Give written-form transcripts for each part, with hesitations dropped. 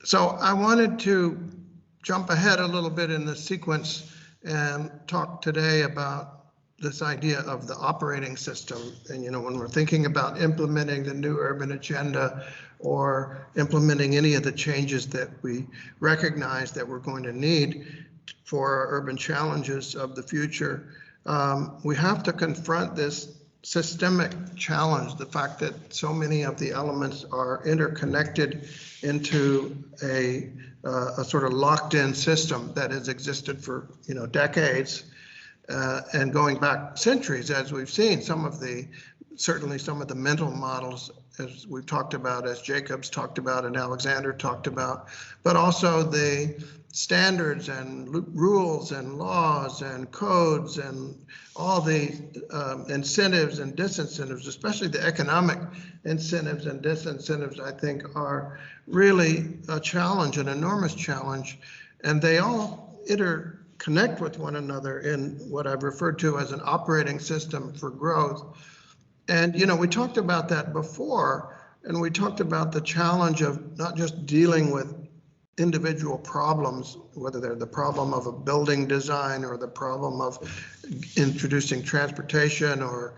So I wanted to jump ahead a little bit in the sequence and talk today about this idea of the operating system. And, when we're thinking about implementing the new urban agenda or implementing any of the changes that we recognize that we're going to need for our urban challenges of the future, we have to confront this systemic challenge, the fact that so many of the elements are interconnected into a sort of locked-in system that has existed for decades and going back centuries, as we've seen. Certainly some of the mental models, as we've talked about, as Jacobs talked about and Alexander talked about, but also the standards and rules and laws and codes and all the incentives and disincentives, especially the economic incentives and disincentives, I think are really a challenge, an enormous challenge, and they all interconnect with one another in what I've referred to as an operating system for growth. And, we talked about that before, and we talked about the challenge of not just dealing with individual problems, whether they're the problem of a building design or the problem of introducing transportation or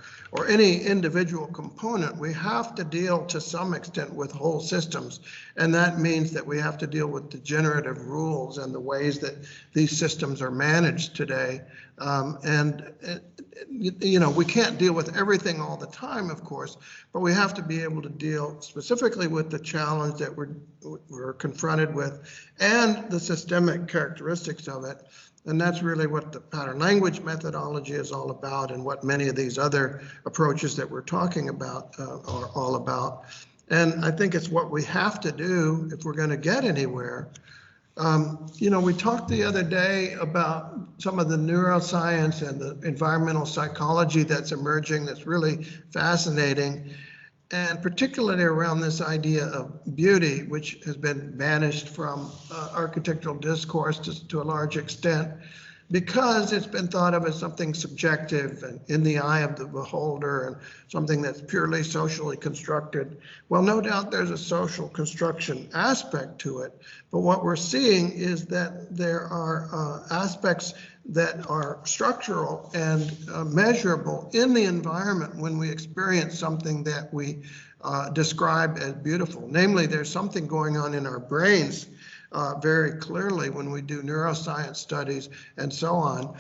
any individual component. We have to deal to some extent with whole systems, and that means that we have to deal with degenerative rules and the ways that these systems are managed today. We can't deal with everything all the time, of course, but we have to be able to deal specifically with the challenge that we're confronted with and the systemic characteristics of it. And that's really what the pattern language methodology is all about, and what many of these other approaches that we're talking about are all about. And I think it's what we have to do if we're going to get anywhere. We talked the other day about some of the neuroscience and the environmental psychology that's emerging that's really fascinating, and particularly around this idea of beauty, which has been banished from architectural discourse to a large extent, because it's been thought of as something subjective and in the eye of the beholder and something that's purely socially constructed. Well, no doubt there's a social construction aspect to it, but what we're seeing is that there are aspects that are structural and measurable in the environment when we experience something that we describe as beautiful. Namely, there's something going on in our brains very clearly when we do neuroscience studies and so on.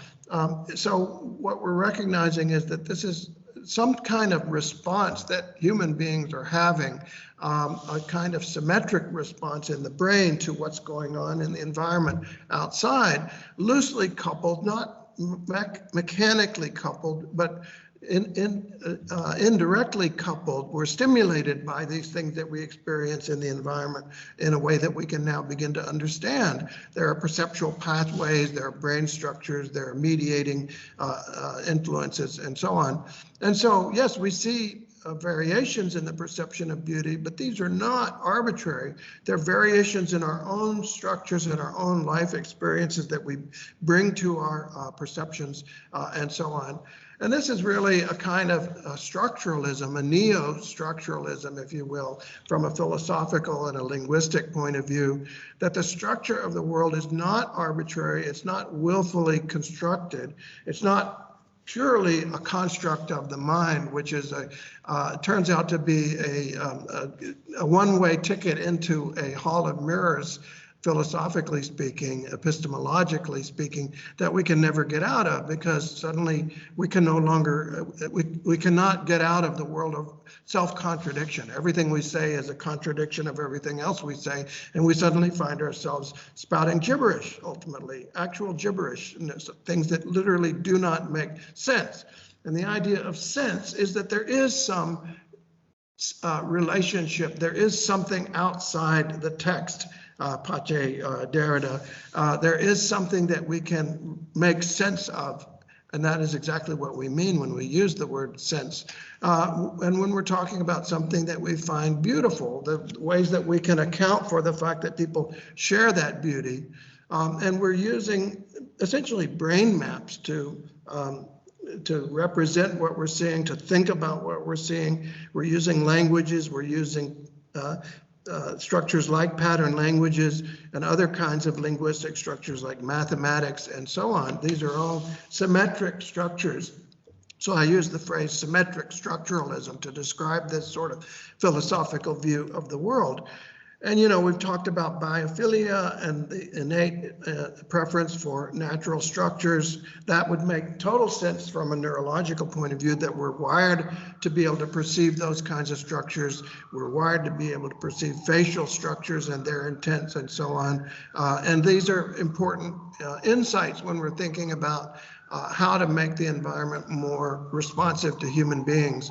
So what we're recognizing is that this is some kind of response that human beings are having, a kind of symmetric response in the brain to what's going on in the environment outside, loosely coupled, not mechanically coupled, but indirectly coupled. We're stimulated by these things that we experience in the environment in a way that we can now begin to understand. There are perceptual pathways, there are brain structures, there are mediating influences, and so on. And so, yes, we see variations in the perception of beauty, but these are not arbitrary. They're variations in our own structures and our own life experiences that we bring to our perceptions and so on. And this is really a kind of structuralism, a neo-structuralism, if you will, from a philosophical and a linguistic point of view, that the structure of the world is not arbitrary, it's not willfully constructed, it's not purely a construct of the mind, which is turns out to be a one-way ticket into a hall of mirrors, philosophically speaking, epistemologically speaking, that we can never get out of, because suddenly we can no longer, we cannot get out of the world of self-contradiction. Everything we say is a contradiction of everything else we say, and we suddenly find ourselves spouting gibberish, ultimately, actual gibberish, things that literally do not make sense. And the idea of sense is that there is some relationship, there is something outside the text. Pache Derrida, there is something that we can make sense of, and that is exactly what we mean when we use the word sense. And when we're talking about something that we find beautiful, the ways that we can account for the fact that people share that beauty, and we're using essentially brain maps to represent what we're seeing, to think about what we're seeing. We're using languages, we're using structures like pattern languages and other kinds of linguistic structures like mathematics and so on. These are all symmetric structures. So I use the phrase symmetric structuralism to describe this sort of philosophical view of the world. And, you know, we've talked about biophilia and the innate preference for natural structures. That would make total sense from a neurological point of view, that we're wired to be able to perceive those kinds of structures. We're wired to be able to perceive facial structures and their intents and so on. And these are important insights when we're thinking about how to make the environment more responsive to human beings.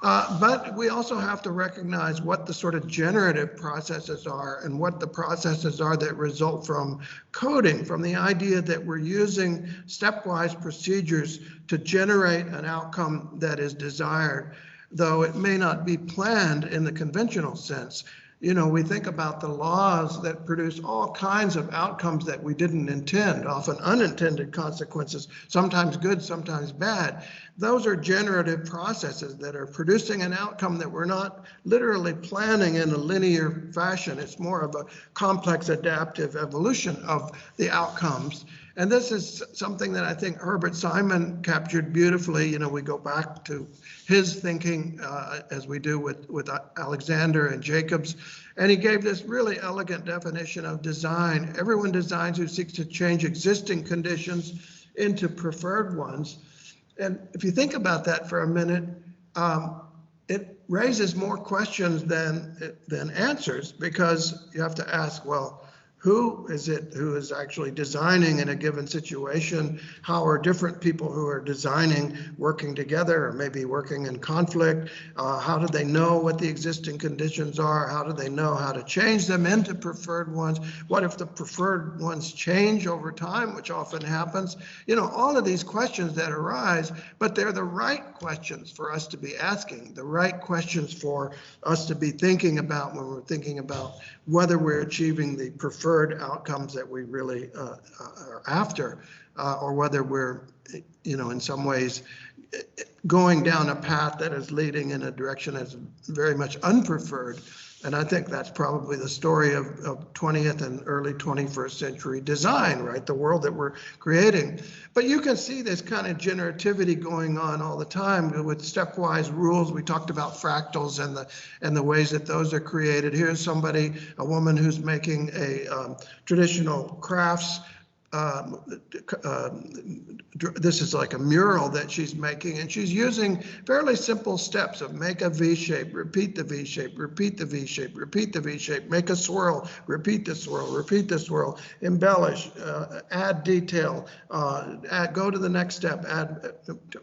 But we also have to recognize what the sort of generative processes are and what the processes are that result from coding, from the idea that we're using stepwise procedures to generate an outcome that is desired, though it may not be planned in the conventional sense. You know, we think about the laws that produce all kinds of outcomes that we didn't intend, often unintended consequences, sometimes good, sometimes bad. Those are generative processes that are producing an outcome that we're not literally planning in a linear fashion. It's more of a complex adaptive evolution of the outcomes. And this is something that I think Herbert Simon captured beautifully. You know, we go back to his thinking as we do with Alexander and Jacobs. And he gave this really elegant definition of design. Everyone designs who seeks to change existing conditions into preferred ones. And if you think about that for a minute, it raises more questions than answers, because you have to ask, well, who is it who is actually designing in a given situation? How are different people who are designing working together, or maybe working in conflict? How do they know what the existing conditions are? How do they know how to change them into preferred ones? What if the preferred ones change over time, which often happens? You know, all of these questions that arise, but they're the right questions for us to be asking, the right questions for us to be thinking about when we're thinking about whether we're achieving the preferred outcomes that we really are after, or whether we're, you know, in some ways going down a path that is leading in a direction that's very much unpreferred. And I think that's probably the story of 20th and early 21st century design, right? The world that we're creating. But you can see this kind of generativity going on all the time with stepwise rules. We talked about fractals and the ways that those are created. Here's somebody, a woman who's making a traditional crafts. This is like a mural that she's making, and she's using fairly simple steps of make a V shape, repeat the V shape, repeat the V shape, repeat the V shape, make a swirl, repeat the swirl, repeat the swirl, embellish, add detail, go to the next step,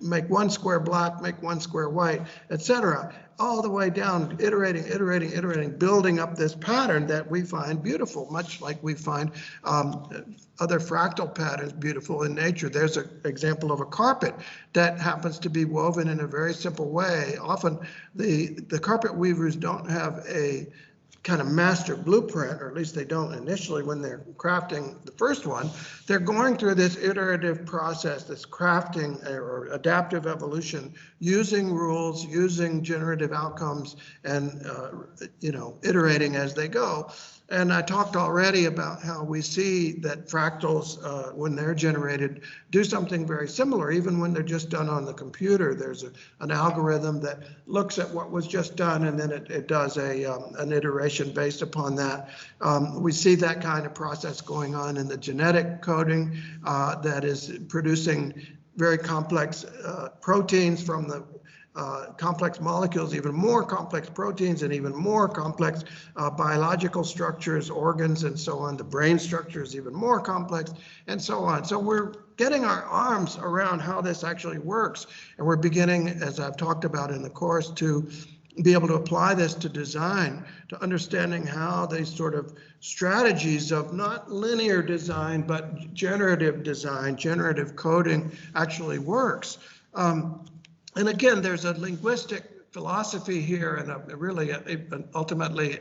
make one square black, make one square white, etc. All the way down, iterating, building up this pattern that we find beautiful, much like we find other fractal patterns beautiful in nature. There's an example of a carpet that happens to be woven in a very simple way. Often the carpet weavers don't have a kind of master blueprint, or at least they don't initially when they're crafting the first one. They're going through this iterative process, this crafting or adaptive evolution, using rules, using generative outcomes, and you know, iterating as they go. And I talked already about how we see that fractals, when they're generated, do something very similar, even when they're just done on the computer. There's an algorithm that looks at what was just done, and then it does an iteration based upon that. We see that kind of process going on in the genetic coding that is producing very complex proteins from the complex molecules, even more complex proteins, and even more complex biological structures, organs, and so on. The brain structure is even more complex, and so on. So we're getting our arms around how this actually works, and we're beginning, as I've talked about in the course, to be able to apply this to design, to understanding how these sort of strategies of not linear design, but generative design, generative coding actually works. And again, there's a linguistic philosophy here, and ultimately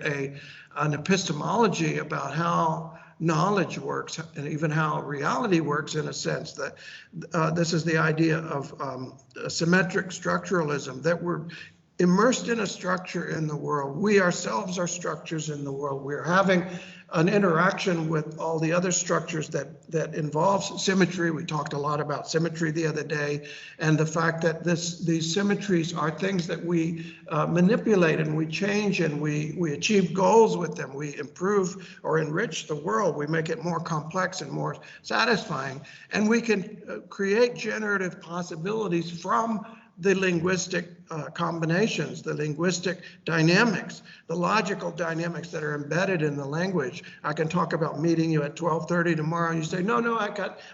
an epistemology about how knowledge works, and even how reality works, in a sense that this is the idea of symmetric structuralism, that we're immersed in a structure in the world. We ourselves are structures in the world. We're having an interaction with all the other structures that involves symmetry. We talked a lot about symmetry the other day, and the fact that these symmetries are things that we manipulate and we change, and we achieve goals with them. We improve or enrich the world. We make it more complex and more satisfying, and we can create generative possibilities from the linguistic combinations, the linguistic dynamics, the logical dynamics that are embedded in the language. I can talk about meeting you at 12:30 tomorrow, and you say, no, I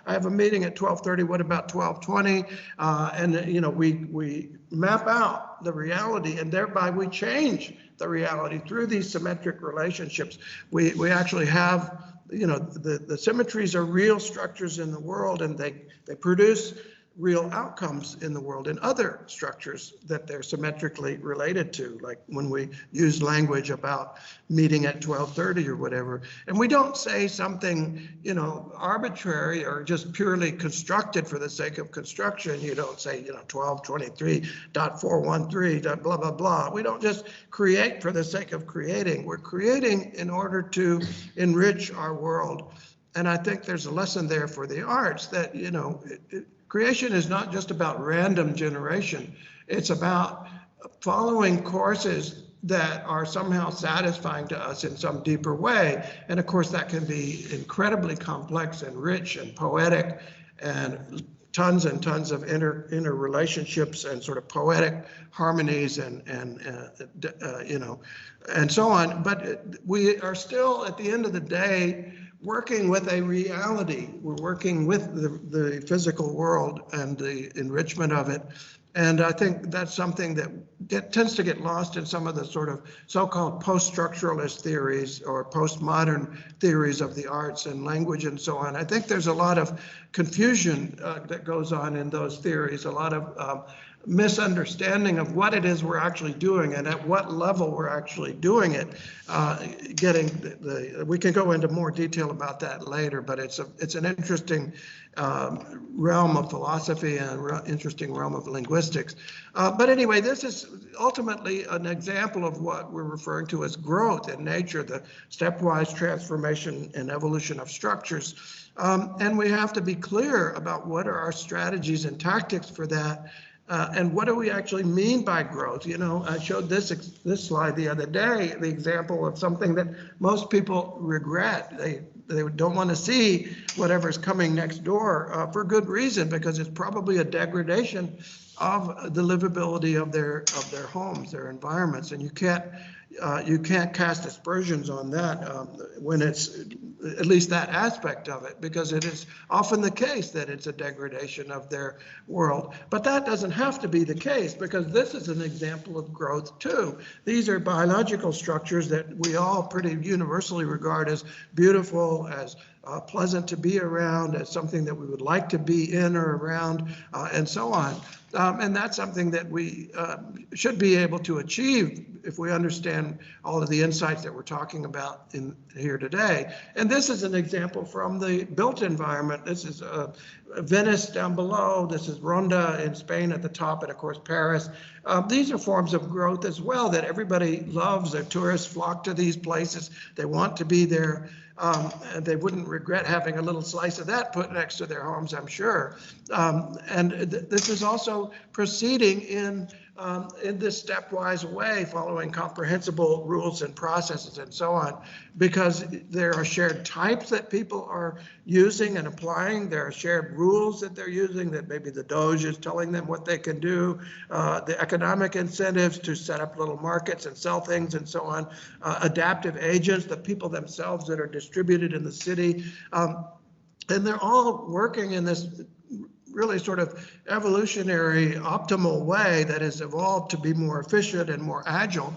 have a meeting at 12:30. What about 12:20? And you know, we map out the reality, and thereby we change the reality through these symmetric relationships. We actually have, you know, the symmetries are real structures in the world, and they produce real outcomes in the world in other structures that they're symmetrically related to, like when we use language about meeting at 12:30 or whatever. And we don't say something, you know, arbitrary or just purely constructed for the sake of construction. You don't say, you know, 1223.413, blah, blah, blah. We don't just create for the sake of creating. We're creating in order to enrich our world. And I think there's a lesson there for the arts that, you know, creation is not just about random generation. It's about following courses that are somehow satisfying to us in some deeper way. And of course, that can be incredibly complex and rich and poetic, and tons and tons of interrelationships and sort of poetic harmonies and you know, and so on. But we are still, at the end of the day, working with a reality. We're working with the physical world and the enrichment of it. And I think that's something that tends to get lost in some of the sort of so-called post-structuralist theories or postmodern theories of the arts and language and so on. I think there's a lot of confusion that goes on in those theories, a lot of misunderstanding of what it is we're actually doing and at what level we're actually doing it. We can go into more detail about that later, but it's an interesting realm of philosophy and interesting realm of linguistics. But anyway, this is ultimately an example of what we're referring to as growth in nature, the stepwise transformation and evolution of structures. And we have to be clear about what are our strategies and tactics for that. And what do we actually mean by growth? You know, I showed this slide the other day, the example of something that most people regret. They don't want to see whatever's coming next door for good reason, because it's probably a degradation of the livability of their homes, their environments, and you can't cast aspersions on that when it's at least that aspect of it, because it is often the case that it's a degradation of their world. But that doesn't have to be the case, because this is an example of growth too. These are biological structures that we all pretty universally regard as beautiful, as pleasant to be around, as something that we would like to be in or around, and so on. And that's something that we should be able to achieve if we understand all of the insights that we're talking about in here today. And this is an example from the built environment. This is Venice down below. This is Ronda in Spain at the top, and of course Paris. These are forms of growth as well that everybody loves. The tourists flock to these places. They want to be there. And they wouldn't regret having a little slice of that put next to their homes, I'm sure. And this is also proceeding in this stepwise way, following comprehensible rules and processes and so on, because there are shared types that people are using and applying. There are shared rules that they're using, that maybe the Doge is telling them what they can do, the economic incentives to set up little markets and sell things and so on, adaptive agents, the people themselves that are distributed in the city. And they're all working in this really sort of evolutionary, optimal way that has evolved to be more efficient and more agile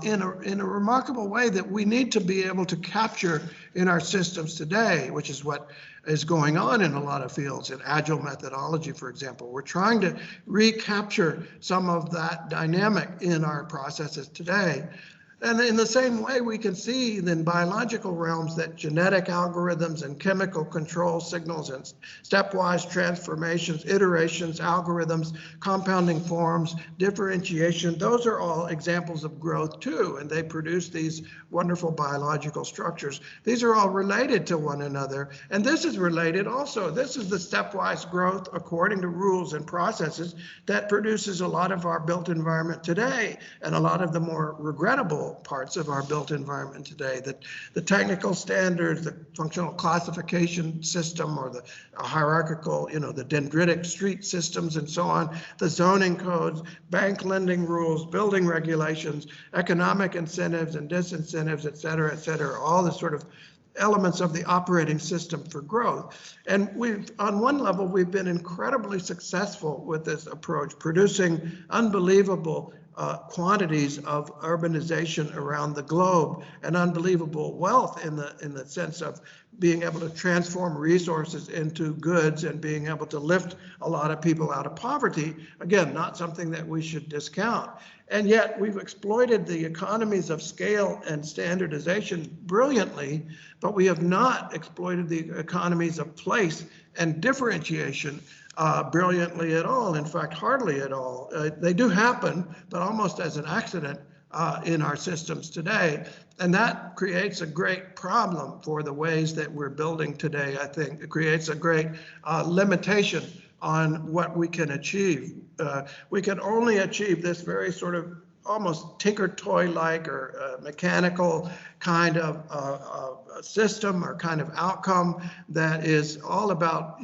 in a remarkable way that we need to be able to capture in our systems today, which is what is going on in a lot of fields. In agile methodology, for example, we're trying to recapture some of that dynamic in our processes today. And in the same way, we can see in biological realms that genetic algorithms and chemical control signals and stepwise transformations, iterations, algorithms, compounding forms, differentiation, those are all examples of growth too, and they produce these wonderful biological structures. These are all related to one another, and this is related also. This is the stepwise growth according to rules and processes that produces a lot of our built environment today, and a lot of the more regrettable parts of our built environment today, that the technical standards, the functional classification system, or the hierarchical, the dendritic street systems and so on, the zoning codes, bank lending rules, building regulations, economic incentives and disincentives, et cetera, all the sort of elements of the operating system for growth. And on one level, we've been incredibly successful with this approach, producing unbelievable quantities of urbanization around the globe, and unbelievable wealth in the sense of being able to transform resources into goods and being able to lift a lot of people out of poverty. Again, not something that we should discount. And yet we've exploited the economies of scale and standardization brilliantly, but we have not exploited the economies of place and differentiation brilliantly at all. In fact, hardly at all. They do happen, but almost as an accident in our systems today. And that creates a great problem for the ways that we're building today, I think. It creates a great limitation on what we can achieve. We can only achieve this very sort of almost tinker toy-like or mechanical kind of system or kind of outcome that is all about,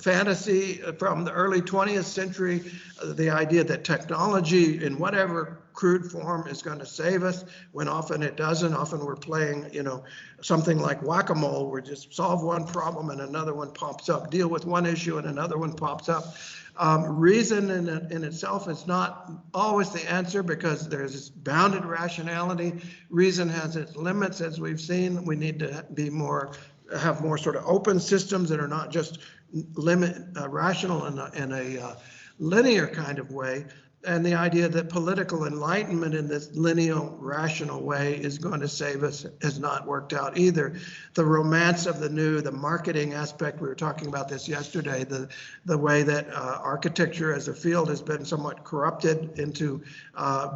fantasy from the early 20th century, the idea that technology in whatever crude form is going to save us, when often it doesn't. Often we're playing, something like whack-a-mole, where just solve one problem and another one pops up, deal with one issue and another one pops up. Reason in itself is not always the answer, because there's this bounded rationality. Reason has its limits, as we've seen. We need to have more sort of open systems that are not just rational in a linear kind of way. And the idea that political enlightenment in this linear, rational way is going to save us has not worked out either. The romance of the new, the marketing aspect, we were talking about this yesterday, the way that architecture as a field has been somewhat corrupted into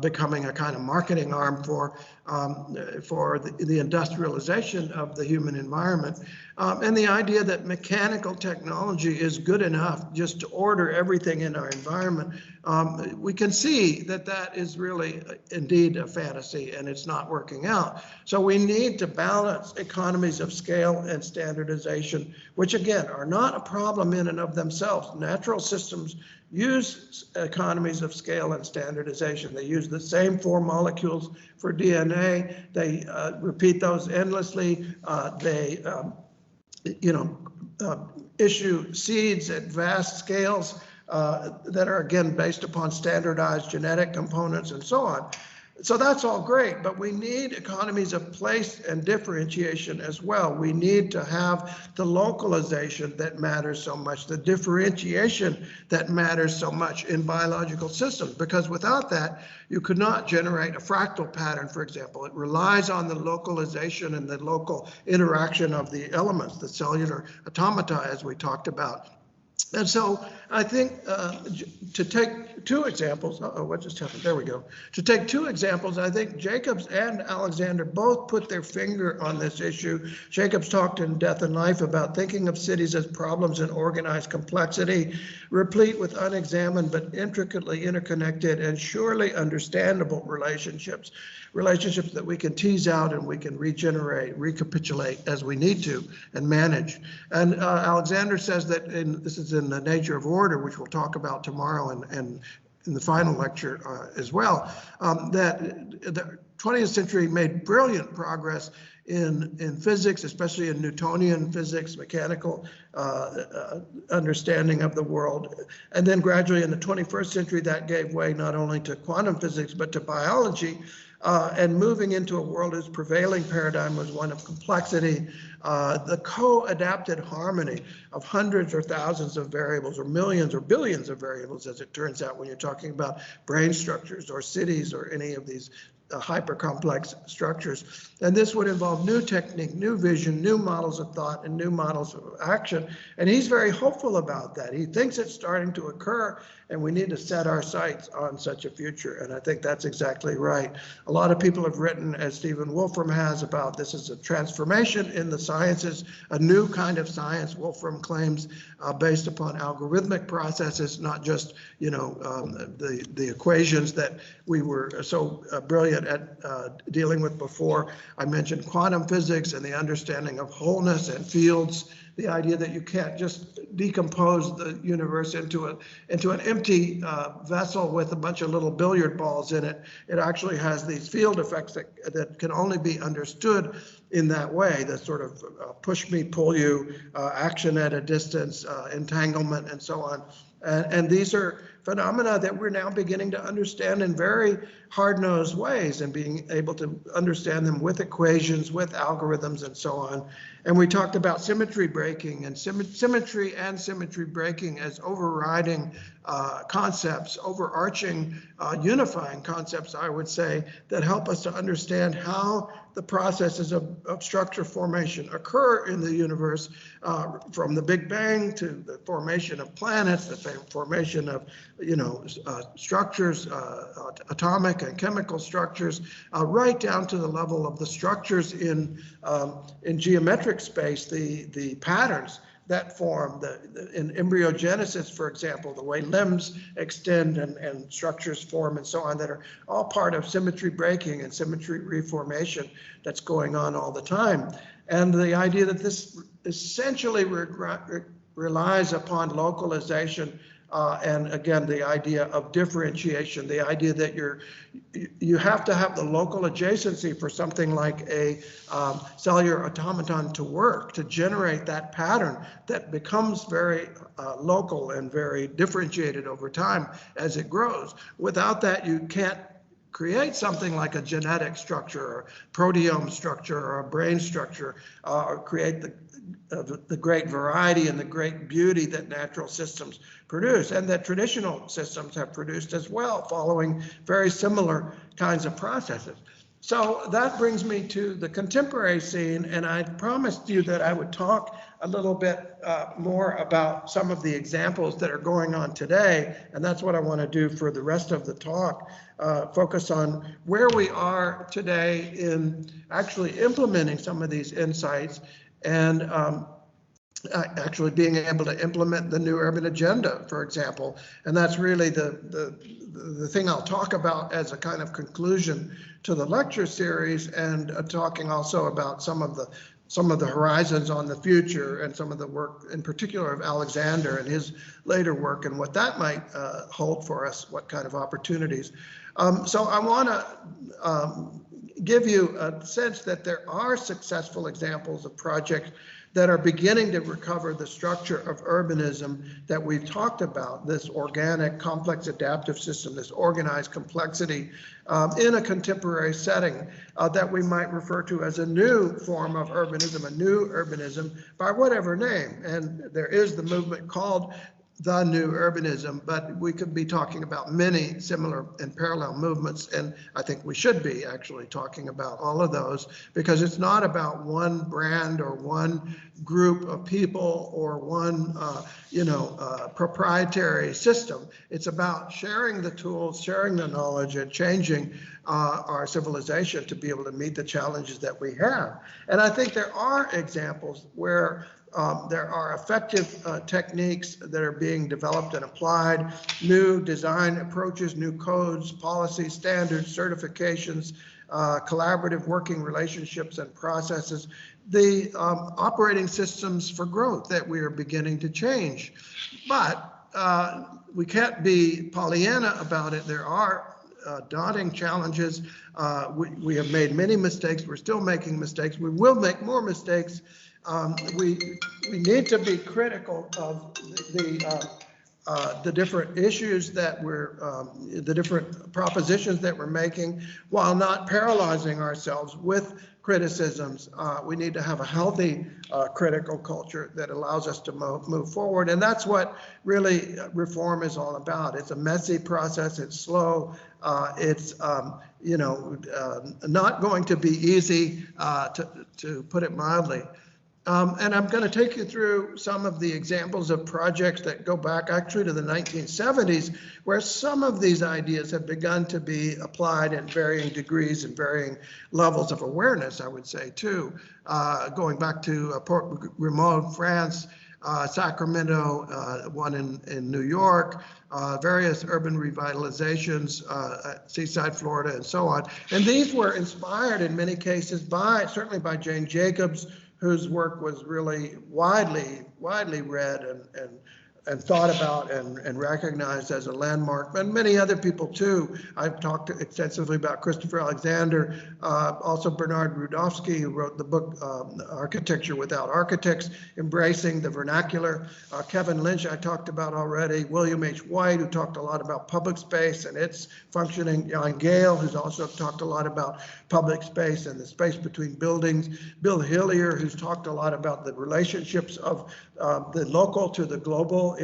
becoming a kind of marketing arm for the industrialization of the human environment. And the idea that mechanical technology is good enough just to order everything in our environment. We can see that is really indeed a fantasy, and it's not working out. So we need to balance economies of scale and standardization, which again are not a problem in and of themselves. Natural systems use economies of scale and standardization. They use the same 4 molecules for DNA. They repeat those endlessly. They issue seeds at vast scales that are again based upon standardized genetic components and so on. So that's all great, but we need economies of place and differentiation as well. We need to have the localization that matters so much, the differentiation that matters so much in biological systems, because without that, you could not generate a fractal pattern, for example. It relies on the localization and the local interaction of the elements, the cellular automata, as we talked about. And so I think to take 2 examples, what just happened? There we go. To take 2 examples, I think Jacobs and Alexander both put their finger on this issue. Jacobs talked in Death and Life about thinking of cities as problems in organized complexity, replete with unexamined but intricately interconnected and surely understandable relationships that we can tease out and we can regenerate, recapitulate as we need to and manage. And Alexander says that this is in The Nature of Order, which we'll talk about tomorrow and in the final lecture as well, that the 20th century made brilliant progress in physics, especially in Newtonian physics, mechanical understanding of the world. And then gradually in the 21st century, that gave way not only to quantum physics, but to biology. And moving into a world whose prevailing paradigm was one of complexity, the co-adapted harmony of hundreds or thousands of variables, or millions or billions of variables, as it turns out, when you're talking about brain structures or cities or any of these hyper-complex structures. And this would involve new technique, new vision, new models of thought, and new models of action. And he's very hopeful about that. He thinks it's starting to occur, and we need to set our sights on such a future. And I think that's exactly right. A lot of people have written, as Stephen Wolfram has, about this is a transformation in the sciences, a new kind of science, Wolfram claims, based upon algorithmic processes, not just, you know, the equations that we were so brilliant at dealing with before. I mentioned quantum physics and the understanding of wholeness and fields, the idea that you can't just decompose the universe into an empty vessel with a bunch of little billiard balls in it. It actually has these field effects that can only be understood in that way, the sort of push me, pull you, action at a distance, entanglement, and so on. And these are phenomena that we're now beginning to understand in very hard-nosed ways, and being able to understand them with equations, with algorithms, and so on. And we talked about symmetry breaking, and symmetry and symmetry breaking as overriding concepts, overarching, unifying concepts, I would say, that help us to understand how the processes of structure formation occur in the universe, from the Big Bang to the formation of planets, the formation of, you know, structures, atomic and chemical structures, right down to the level of the structures in geometric space, the patterns that form in embryogenesis, for example, the way limbs extend and structures form and so on, that are all part of symmetry breaking and symmetry reformation that's going on all the time. And the idea that this essentially relies upon localization, and again, the idea of differentiation, the idea that you have to have the local adjacency for something like a cellular automaton to work, to generate that pattern that becomes very local and very differentiated over time as it grows. Without that, you can't create something like a genetic structure or proteome structure or a brain structure, or create the great variety and the great beauty that natural systems produce, and that traditional systems have produced as well, following very similar kinds of processes. So that brings me to the contemporary scene, and I promised you that I would talk a little bit more about some of the examples that are going on today, and that's what I want to do for the rest of the talk, focus on where we are today in actually implementing some of these insights, and actually being able to implement the new urban agenda, for example. And that's really the thing I'll talk about as a kind of conclusion to the lecture series, and talking also about some of the horizons on the future, and some of the work in particular of Alexander and his later work, and what that might hold for us, what kind of opportunities. So I want to give you a sense that there are successful examples of projects that are beginning to recover the structure of urbanism that we've talked about, this organic, complex, adaptive system, this organized complexity in a contemporary setting that we might refer to as a new form of urbanism, a new urbanism, by whatever name. And there is the movement called the new urbanism, but we could be talking about many similar and parallel movements, and I think we should be actually talking about all of those, because it's not about one brand or one group of people or one proprietary system. It's about sharing the tools, sharing the knowledge, and changing our civilization to be able to meet the challenges that we have. And I think there are examples where there are effective techniques that are being developed and applied, new design approaches, new codes, policies, standards, certifications, collaborative working relationships and processes, the operating systems for growth that we are beginning to change. But we can't be Pollyanna about it. There are daunting challenges. We have made many mistakes. We're still making mistakes. We will make more mistakes. We need to be critical of the the different issues that the different propositions that we're making, while not paralyzing ourselves with criticisms. We need to have a healthy critical culture that allows us to move forward. And that's what really reform is all about. It's a messy process. It's slow. It's not going to be easy, to put it mildly. And I'm going to take you through some of the examples of projects that go back actually to the 1970s, where some of these ideas have begun to be applied in varying degrees and varying levels of awareness, I would say, too. Going back to Port Grimaud, France, Sacramento, one in New York, various urban revitalizations, Seaside, Florida, and so on. And these were inspired in many cases certainly by Jane Jacobs, whose work was really widely read and thought about and recognized as a landmark, and many other people too. I've talked extensively about Christopher Alexander, also Bernard Rudofsky, who wrote the book Architecture Without Architects, embracing the vernacular. Kevin Lynch I talked about already. William H. White, who talked a lot about public space and its functioning. Jan Gale, who's also talked a lot about public space and the space between buildings. Bill Hillier, who's talked a lot about the relationships of the local to the global,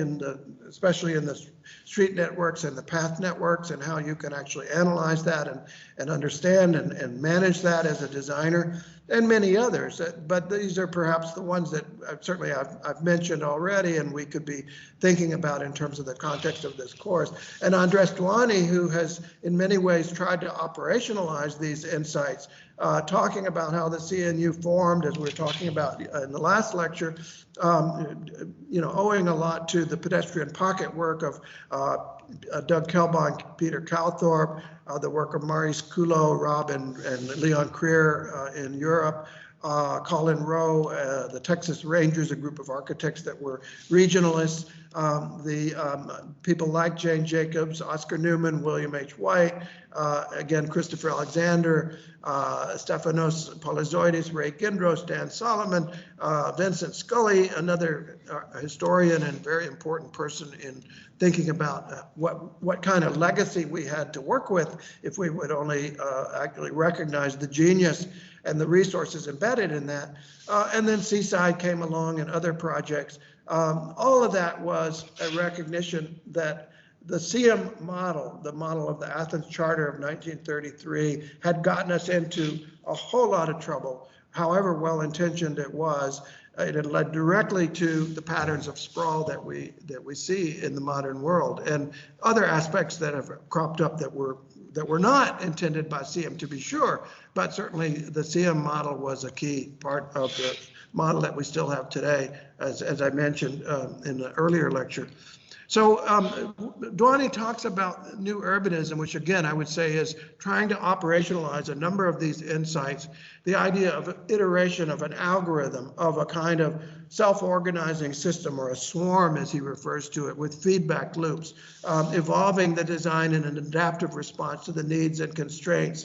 especially in the street networks and the path networks, and how you can actually analyze that and understand and manage that as a designer, and many others. But these are perhaps the ones that certainly I've mentioned already, and we could be thinking about in terms of the context of this course. And Andres Duany, who has in many ways tried to operationalize these insights, talking about how the CNU formed, as we were talking about in the last lecture, owing a lot to the pedestrian pocket work of Doug Kelbon, Peter Calthorpe, the work of Maurice Coulot, Rob and Leon Creer in Europe, Colin Rowe, the Texas Rangers, a group of architects that were regionalists, people like Jane Jacobs, Oscar Newman, William H. White, again, Christopher Alexander, Stefanos Polizoidis, Ray Gindros, Dan Solomon, Vincent Scully, another historian and very important person in thinking about what kind of legacy we had to work with if we would only actually recognize the genius and the resources embedded in that. And then Seaside came along and other projects. All of that was a recognition that the CM model, the model of the Athens Charter of 1933, had gotten us into a whole lot of trouble. However well-intentioned it was, it had led directly to the patterns of sprawl that we see in the modern world, and other aspects that have cropped up that were not intended by CM, to be sure, but certainly the CM model was a key part of the model that we still have today, as I mentioned in the earlier lecture. So Duany talks about new urbanism, which again, I would say is trying to operationalize a number of these insights, the idea of iteration of an algorithm, of a kind of self-organizing system, or a swarm as he refers to it, with feedback loops, evolving the design in an adaptive response to the needs and constraints.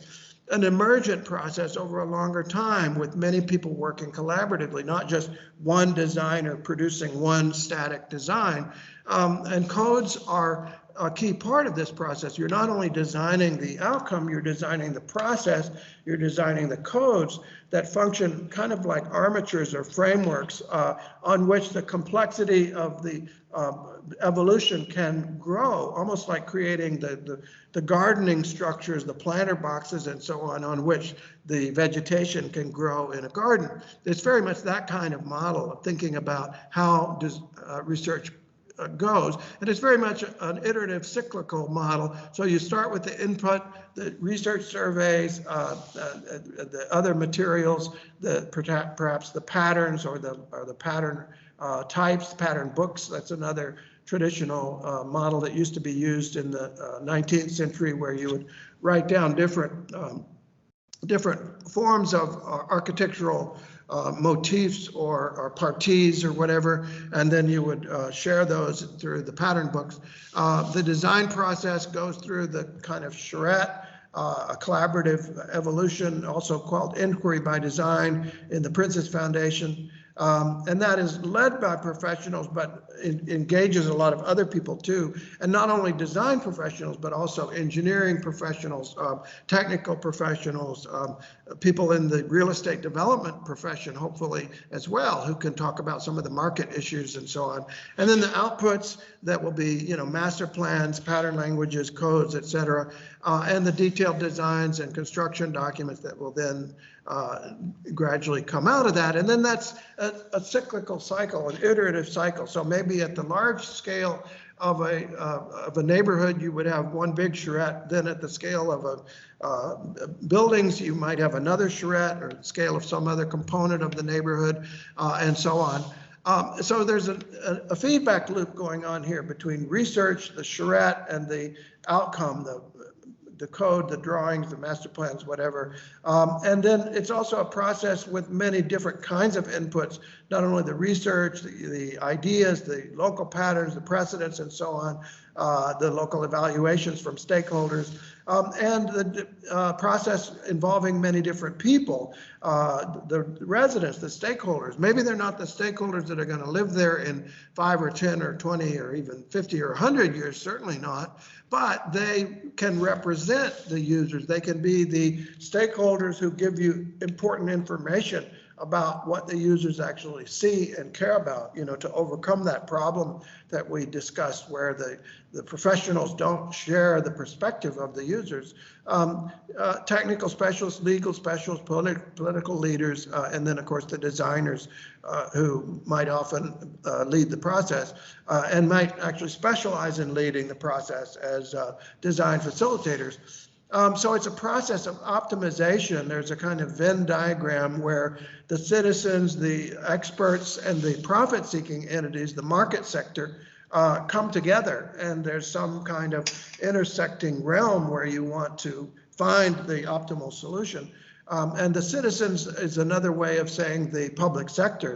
An emergent process over a longer time, with many people working collaboratively, not just one designer producing one static design. And codes are a key part of this process. You're not only designing the outcome, you're designing the process, you're designing the codes that function kind of like armatures or frameworks on which the complexity of the evolution can grow, almost like creating the gardening structures, the planter boxes and so on which the vegetation can grow in a garden. It's very much that kind of model of thinking about how does research goes, and it's very much an iterative cyclical model. So you start with the input, the research surveys, the other materials, perhaps the patterns or the pattern types, pattern books. That's another traditional model that used to be used in the 19th century, where you would write down different forms of architectural motifs or parties or whatever, and then you would share those through the pattern books. The design process goes through the kind of charrette, a collaborative evolution, also called inquiry by design in the Princess Foundation. And that is led by professionals, but engages a lot of other people too, and not only design professionals, but also engineering professionals, technical professionals, people in the real estate development profession, hopefully as well, who can talk about some of the market issues and so on. And then the outputs that will be, you know, master plans, pattern languages, codes, etc., and the detailed designs and construction documents that will then gradually come out of that. And then that's a cyclical cycle, an iterative cycle. So maybe at the large scale of a neighborhood, you would have one big charrette. Then at the scale of buildings, you might have another charrette, or scale of some other component of the neighborhood, and so on. So there's a feedback loop going on here between research, the charrette, and the outcome, the code, the drawings, the master plans, whatever. And then it's also a process with many different kinds of inputs, not only the research, the ideas, the local patterns, the precedents, and so on, the local evaluations from stakeholders, and the process involving many different people, the residents, the stakeholders. Maybe they're not the stakeholders that are going to live there in 5 or 10 or 20 or even 50 or 100 years, certainly not, but they can represent the users. They can be the stakeholders who give you important information about what the users actually see and care about, you know, to overcome that problem that we discussed, where the professionals don't share the perspective of the users. Technical specialists, legal specialists, political leaders, and then of course the designers who might often lead the process and might actually specialize in leading the process as design facilitators. So it's a process of optimization. There's a kind of Venn diagram where the citizens, the experts, and the profit-seeking entities, the market sector, come together, and there's some kind of intersecting realm where you want to find the optimal solution. And the citizens is another way of saying the public sector,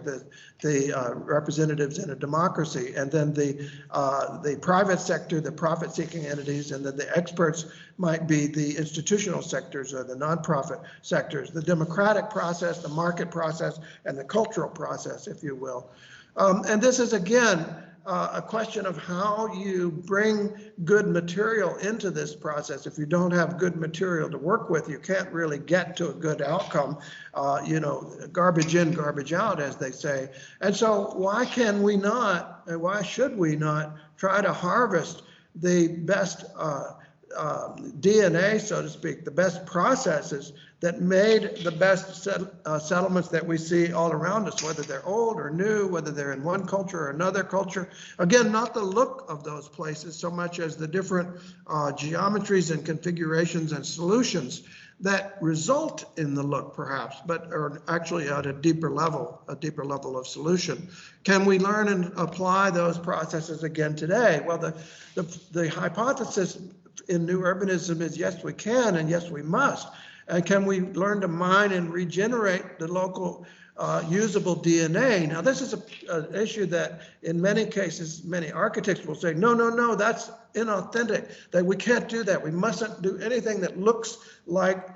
the representatives in a democracy, and then the private sector, the profit-seeking entities, and then the experts might be the institutional sectors or the nonprofit sectors, the democratic process, the market process, and the cultural process, if you will. And this is, again, a question of how you bring good material into this process. If you don't have good material to work with, you can't really get to a good outcome, you know, garbage in, garbage out, as they say. And so why can we not, and why should we not try to harvest the best DNA, so to speak, the best processes that made the best settlements that we see all around us, whether they're old or new, whether they're in one culture or another culture. Again, not the look of those places so much as the different geometries and configurations and solutions that result in the look, perhaps, but are actually at a deeper level of solution. Can we learn and apply those processes again today? Well, the hypothesis in new urbanism is yes, we can, and yes, we must. And can we learn to mine and regenerate the local usable DNA? Now, this is an issue that in many cases, many architects will say, no, that's inauthentic, that we can't do that. We mustn't do anything that looks like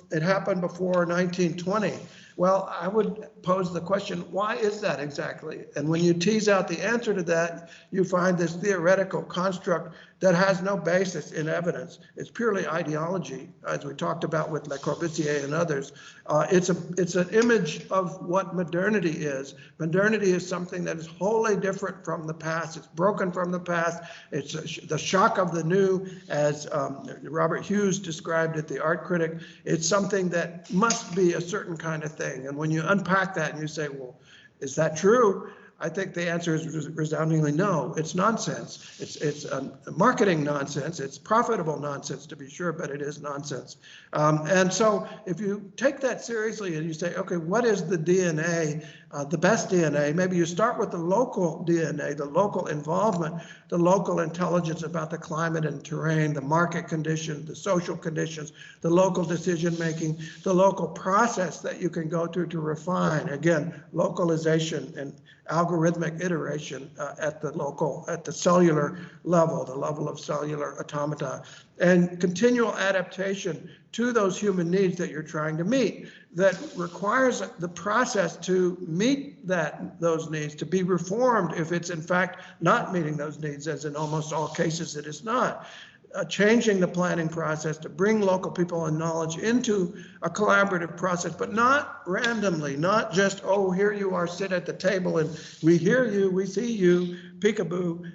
it happened before 1920. Well, I would pose the question, why is that exactly? And when you tease out the answer to that, you find this theoretical construct that has no basis in evidence. It's purely ideology, as we talked about with Le Corbusier and others. It's an image of what modernity is. Modernity is something that is wholly different from the past. It's broken from the past. It's the shock of the new, as Robert Hughes described it, the art critic. It's something that must be a certain kind of thing. And when you unpack that and you say, well, is that true? I think the answer is resoundingly no. It's nonsense. It's marketing nonsense. It's profitable nonsense, to be sure, but it is nonsense. And so if you take that seriously and you say, okay, what is the DNA, the best DNA? Maybe you start with the local DNA, the local involvement, the local intelligence about the climate and terrain, the market conditions, the social conditions, the local decision making, the local process that you can go through to refine. Again, localization and algorithms algorithmic iteration at the cellular level, the level of cellular automata, and continual adaptation to those human needs that you're trying to meet, that requires the process to meet those needs to be reformed if it's in fact not meeting those needs, as in almost all cases it is not. Changing the planning process to bring local people and knowledge into a collaborative process, but not randomly, not just, oh, here you are, sit at the table and we hear you, we see you, peekaboo.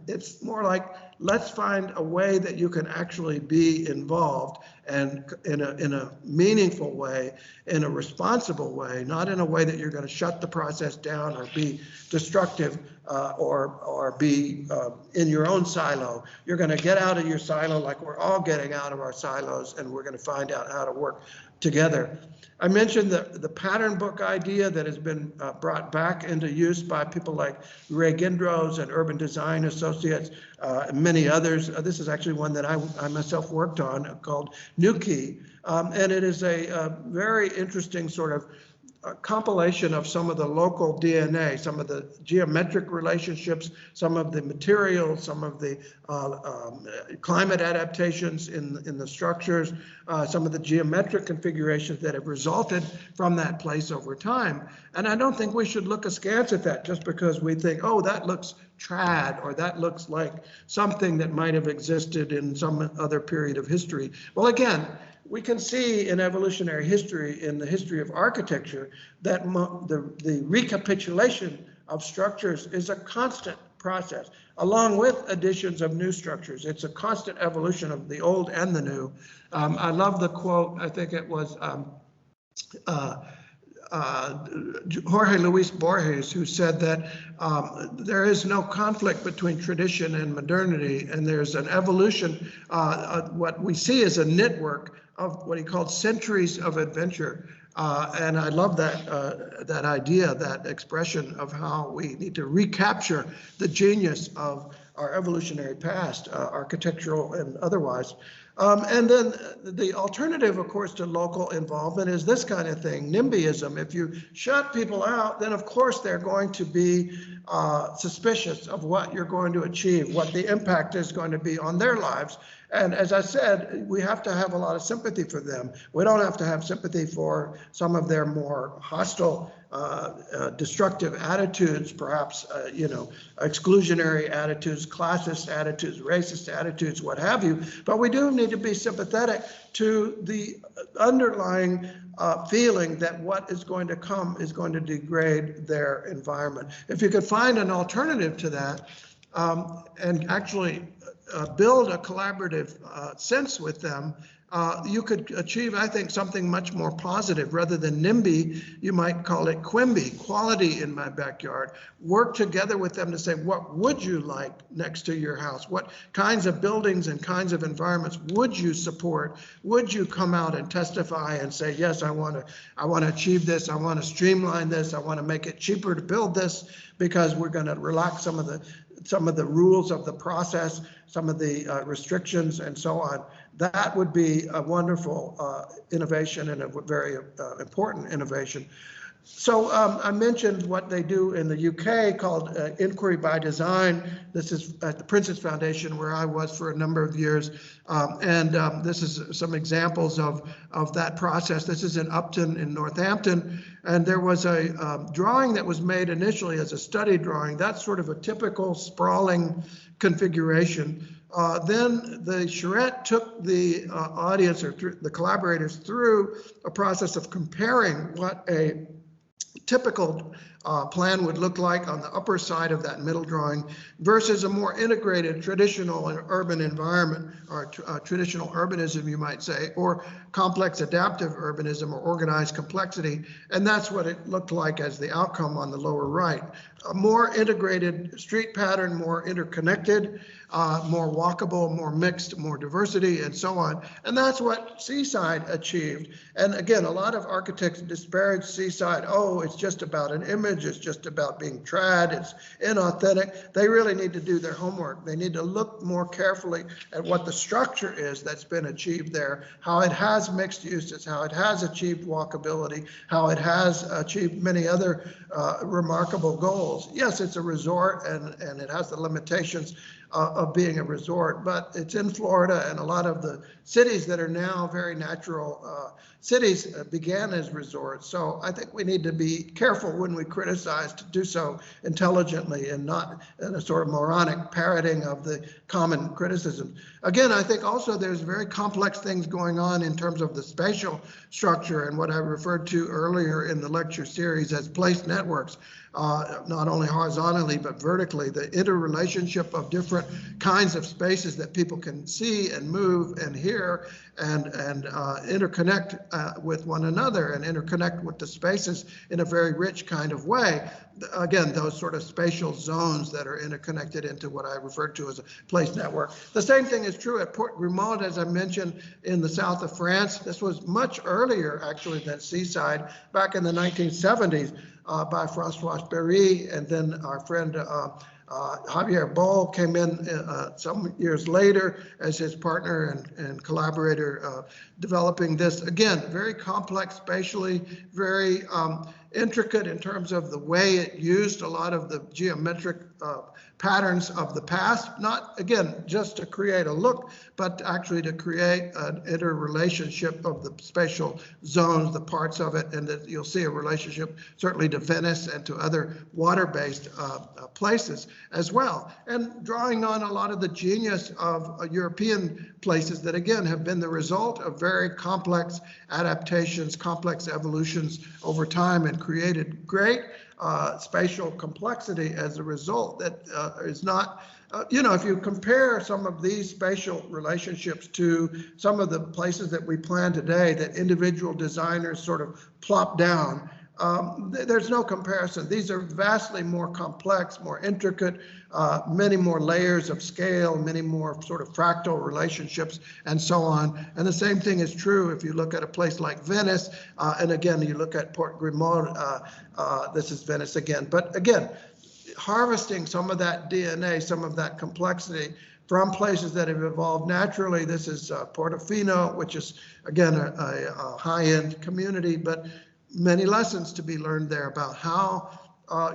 It's more like, let's find a way that you can actually be involved, and in a meaningful way, in a responsible way, not in a way that you're going to shut the process down or be destructive or be in your own silo. You're going to get out of your silo like we're all getting out of our silos, and we're going to find out how to work together. I mentioned the pattern book idea that has been brought back into use by people like Ray Gindros and Urban Design Associates, and many others. This is actually one that I myself worked on, called Nuki, and it is a very interesting sort of compilation of some of the local DNA, some of the geometric relationships, some of the materials, some of the climate adaptations in the structures, some of the geometric configurations that have resulted from that place over time. And I don't think we should look askance at that just because we think, oh, that looks trad, or that looks like something that might have existed in some other period of history. Well, again, we can see in evolutionary history, in the history of architecture, that the recapitulation of structures is a constant process, along with additions of new structures. It's a constant evolution of the old and the new. I love the quote, I think it was Jorge Luis Borges, who said that there is no conflict between tradition and modernity, and there's an evolution. What we see is a network of what he called centuries of adventure. And I love that idea, that expression of how we need to recapture the genius of our evolutionary past, architectural and otherwise. And then the alternative, of course, to local involvement is this kind of thing, NIMBYism. If you shut people out, then of course they're going to be suspicious of what you're going to achieve, what the impact is going to be on their lives. And as I said, we have to have a lot of sympathy for them. We don't have to have sympathy for some of their more hostile, destructive attitudes, perhaps, exclusionary attitudes, classist attitudes, racist attitudes, what have you. But we do need to be sympathetic to the underlying feeling that what is going to come is going to degrade their environment. If you could find an alternative to that, and actually build a collaborative sense with them, you could achieve, I think, something much more positive. Rather than NIMBY, you might call it QUIMBY, quality in my backyard. Work together with them to say, what would you like next to your house? What kinds of buildings and kinds of environments would you support? Would you come out and testify and say, yes, I want to achieve this, I want to streamline this, I want to make it cheaper to build this because we're going to relax some of the rules of the process, some of the restrictions and so on. That would be a wonderful innovation and a very important innovation. So I mentioned what they do in the UK called Inquiry by Design. This is at the Prince's Foundation, where I was for a number of years. This is some examples of that process. This is in Upton in Northampton. And there was a drawing that was made initially as a study drawing. That's sort of a typical sprawling configuration. Then the charrette took the audience or the collaborators through a process of comparing what a typical plan would look like on the upper side of that middle drawing versus a more integrated traditional and urban environment, or traditional urbanism, you might say, or complex adaptive urbanism, or organized complexity. And that's what it looked like as the outcome on the lower right. A more integrated street pattern, more interconnected, more walkable, more mixed, more diversity, and so on. And that's what Seaside achieved. And again, a lot of architects disparage Seaside. Oh, it's just about an image, it's just about being trad, it's inauthentic. They really need to do their homework. They need to look more carefully at what the structure is that's been achieved there, how it has mixed uses, how it has achieved walkability, how it has achieved many other remarkable goals. Yes, it's a resort and it has the limitations of being a resort, but it's in Florida, and a lot of the cities that are now very natural cities began as resorts. So I think we need to be careful when we criticize, to do so intelligently and not in a sort of moronic parroting of the common criticism. Again, I think also there's very complex things going on in terms of the spatial structure and what I referred to earlier in the lecture series as place networks. Not only horizontally but vertically, the interrelationship of different kinds of spaces that people can see and move and hear and interconnect with one another and interconnect with the spaces in a very rich kind of way. Again, those sort of spatial zones that are interconnected into what I referred to as a place network. The same thing is true at Port Grimaud, as I mentioned, in the south of France. This was much earlier, actually, than Seaside, back in the 1970s. By François Berry, and then our friend Javier Boll came in some years later as his partner and collaborator, developing this, again, very complex spatially, very intricate in terms of the way it used a lot of the geometric patterns of the past, not, again, just to create a look, but actually to create an interrelationship of the spatial zones, the parts of it, and that you'll see a relationship certainly to Venice and to other water-based places as well. And drawing on a lot of the genius of European places that, again, have been the result of very complex adaptations, complex evolutions over time, and created great spatial complexity as a result that is not, if you compare some of these spatial relationships to some of the places that we plan today that individual designers sort of plop down, there's no comparison. These are vastly more complex, more intricate, many more layers of scale, many more sort of fractal relationships, and so on. And the same thing is true if you look at a place like Venice, and again, you look at Port Grimaud, this is Venice again. But again, harvesting some of that DNA, some of that complexity from places that have evolved naturally. This is Portofino, which is, again, a high-end community, but many lessons to be learned there about how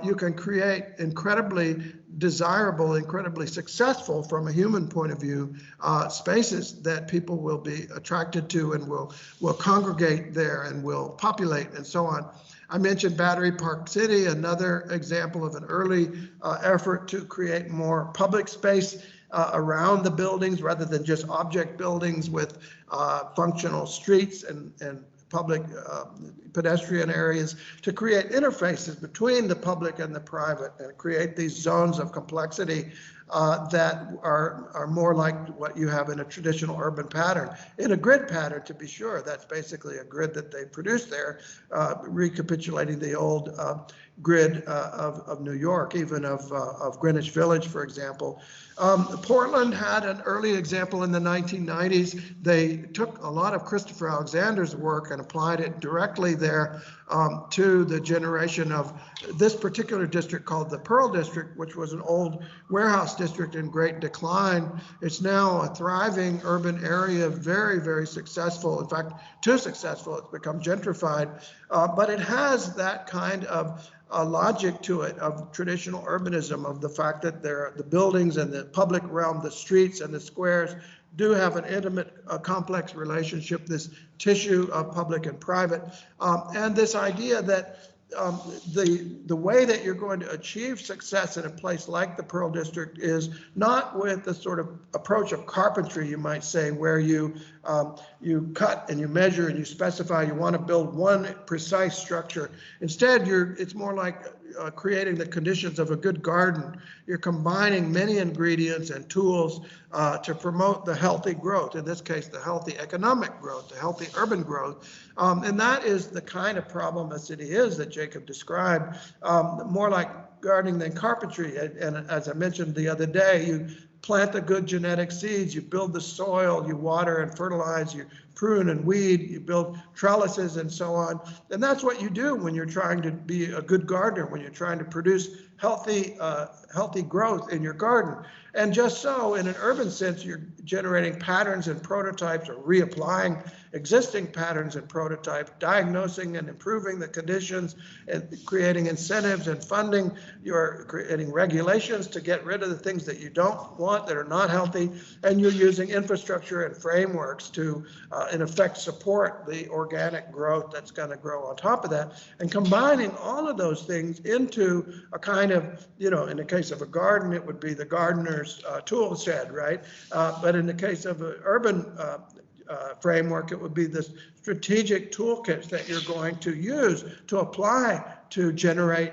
you can create incredibly desirable, incredibly successful from a human point of view, spaces that people will be attracted to and will congregate there and will populate and so on. I mentioned Battery Park City, another example of an early effort to create more public space around the buildings rather than just object buildings with functional streets and public pedestrian areas, to create interfaces between the public and the private and create these zones of complexity that are more like what you have in a traditional urban pattern. In a grid pattern, to be sure, that's basically a grid that they produced there, recapitulating the old grid of New York, even of Greenwich Village, for example. Portland had an early example in the 1990s. They took a lot of Christopher Alexander's work and applied it directly there to the generation of this particular district called the Pearl District, which was an old warehouse district in great decline. It's now a thriving urban area, very, very successful. In fact, too successful, it's become gentrified. But it has that kind of logic to it of traditional urbanism, of the fact that the buildings and the public realm, the streets and the squares, do have an intimate, complex relationship, this tissue of public and private, and this idea that the way that you're going to achieve success in a place like the Pearl District is not with the sort of approach of carpentry, you might say, where you cut and you measure and you specify you want to build one precise structure. Instead, it's more like creating the conditions of a good garden. You're combining many ingredients and tools to promote the healthy growth, in this case, the healthy economic growth, the healthy urban growth. And that is the kind of problem a city is that Jacob described, more like gardening than carpentry. And as I mentioned the other day, you plant the good genetic seeds, you build the soil, you water and fertilize, you prune and weed, you build trellises and so on. And that's what you do when you're trying to be a good gardener, when you're trying to produce healthy growth in your garden. And just so, in an urban sense, you're generating patterns and prototypes, or reapplying existing patterns and prototypes, diagnosing and improving the conditions, and creating incentives and funding. You're creating regulations to get rid of the things that you don't want, that are not healthy, and you're using infrastructure and frameworks to, in effect, support the organic growth that's going to grow on top of that, and combining all of those things into a kind of, in the case of a garden, it would be the gardener's tool shed, right? But in the case of an urban framework, it would be this strategic toolkits that you're going to use to apply to generate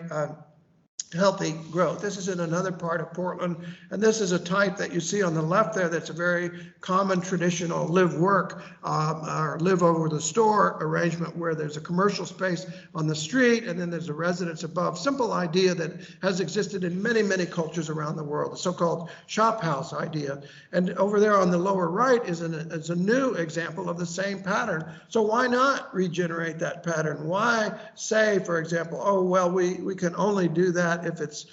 healthy growth. This is in another part of Portland, and this is a type that you see on the left there that's a very common traditional live-work or live over the store arrangement, where there's a commercial space on the street and then there's a residence above. Simple idea that has existed in many, many cultures around the world, the so-called shop house idea. And over there on the lower right is a new example of the same pattern. So why not regenerate that pattern? Why say, for example, oh, well, we can only do that if it's,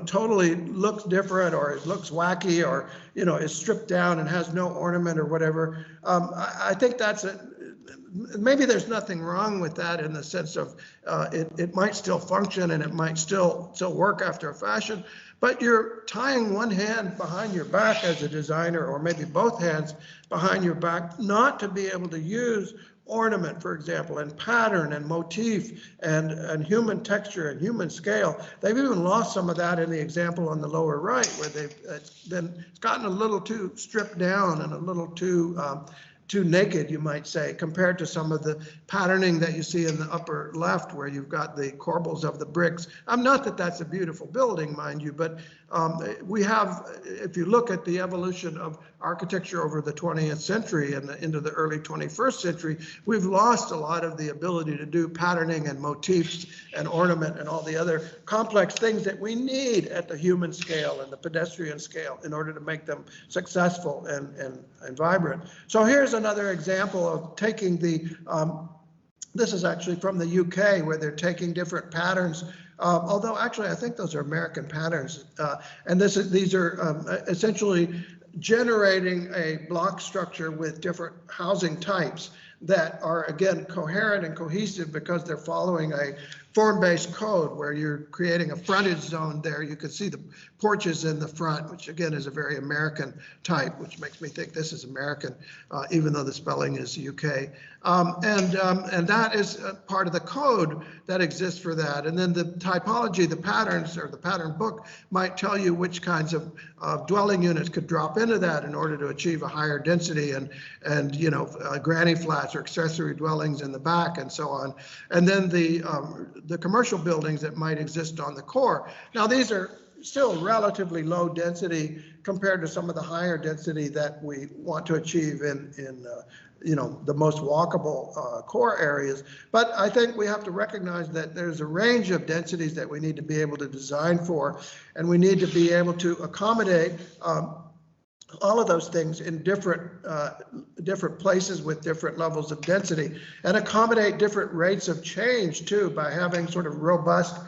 totally looks different, or it looks wacky, or, is stripped down and has no ornament or whatever. I think that's maybe there's nothing wrong with that, in the sense of it might still function and it might still work after a fashion, but you're tying one hand behind your back as a designer, or maybe both hands behind your back, not to be able to use ornament, for example, and pattern and motif and human texture and human scale. They've even lost some of that in the example on the lower right, where it's gotten a little too stripped down and a little too naked, you might say, compared to some of the patterning that you see in the upper left, where you've got the corbels of the bricks. Not that that's a beautiful building, mind you, but we have, if you look at the evolution of architecture over the 20th century and into the early 21st century, we've lost a lot of the ability to do patterning and motifs and ornament and all the other complex things that we need at the human scale and the pedestrian scale in order to make them successful and vibrant. So here's another example of taking the, this is actually from the UK, where they're taking different patterns, although actually I think those are American patterns, and these are essentially generating a block structure with different housing types that are, again, coherent and cohesive, because they're following a form-based code where you're creating a frontage zone there. You can see the porches in the front, which again is a very American type, which makes me think this is American, even though the spelling is UK. And that is part of the code that exists for that. And then the typology, the patterns, or the pattern book might tell you which kinds of dwelling units could drop into that in order to achieve a higher density, and granny flats or accessory dwellings in the back and so on. And then the commercial buildings that might exist on the core. Now, these are still relatively low density compared to some of the higher density that we want to achieve in the most walkable core areas. But I think we have to recognize that there's a range of densities that we need to be able to design for, and we need to be able to accommodate all of those things in different places with different levels of density, and accommodate different rates of change too, by having sort of robust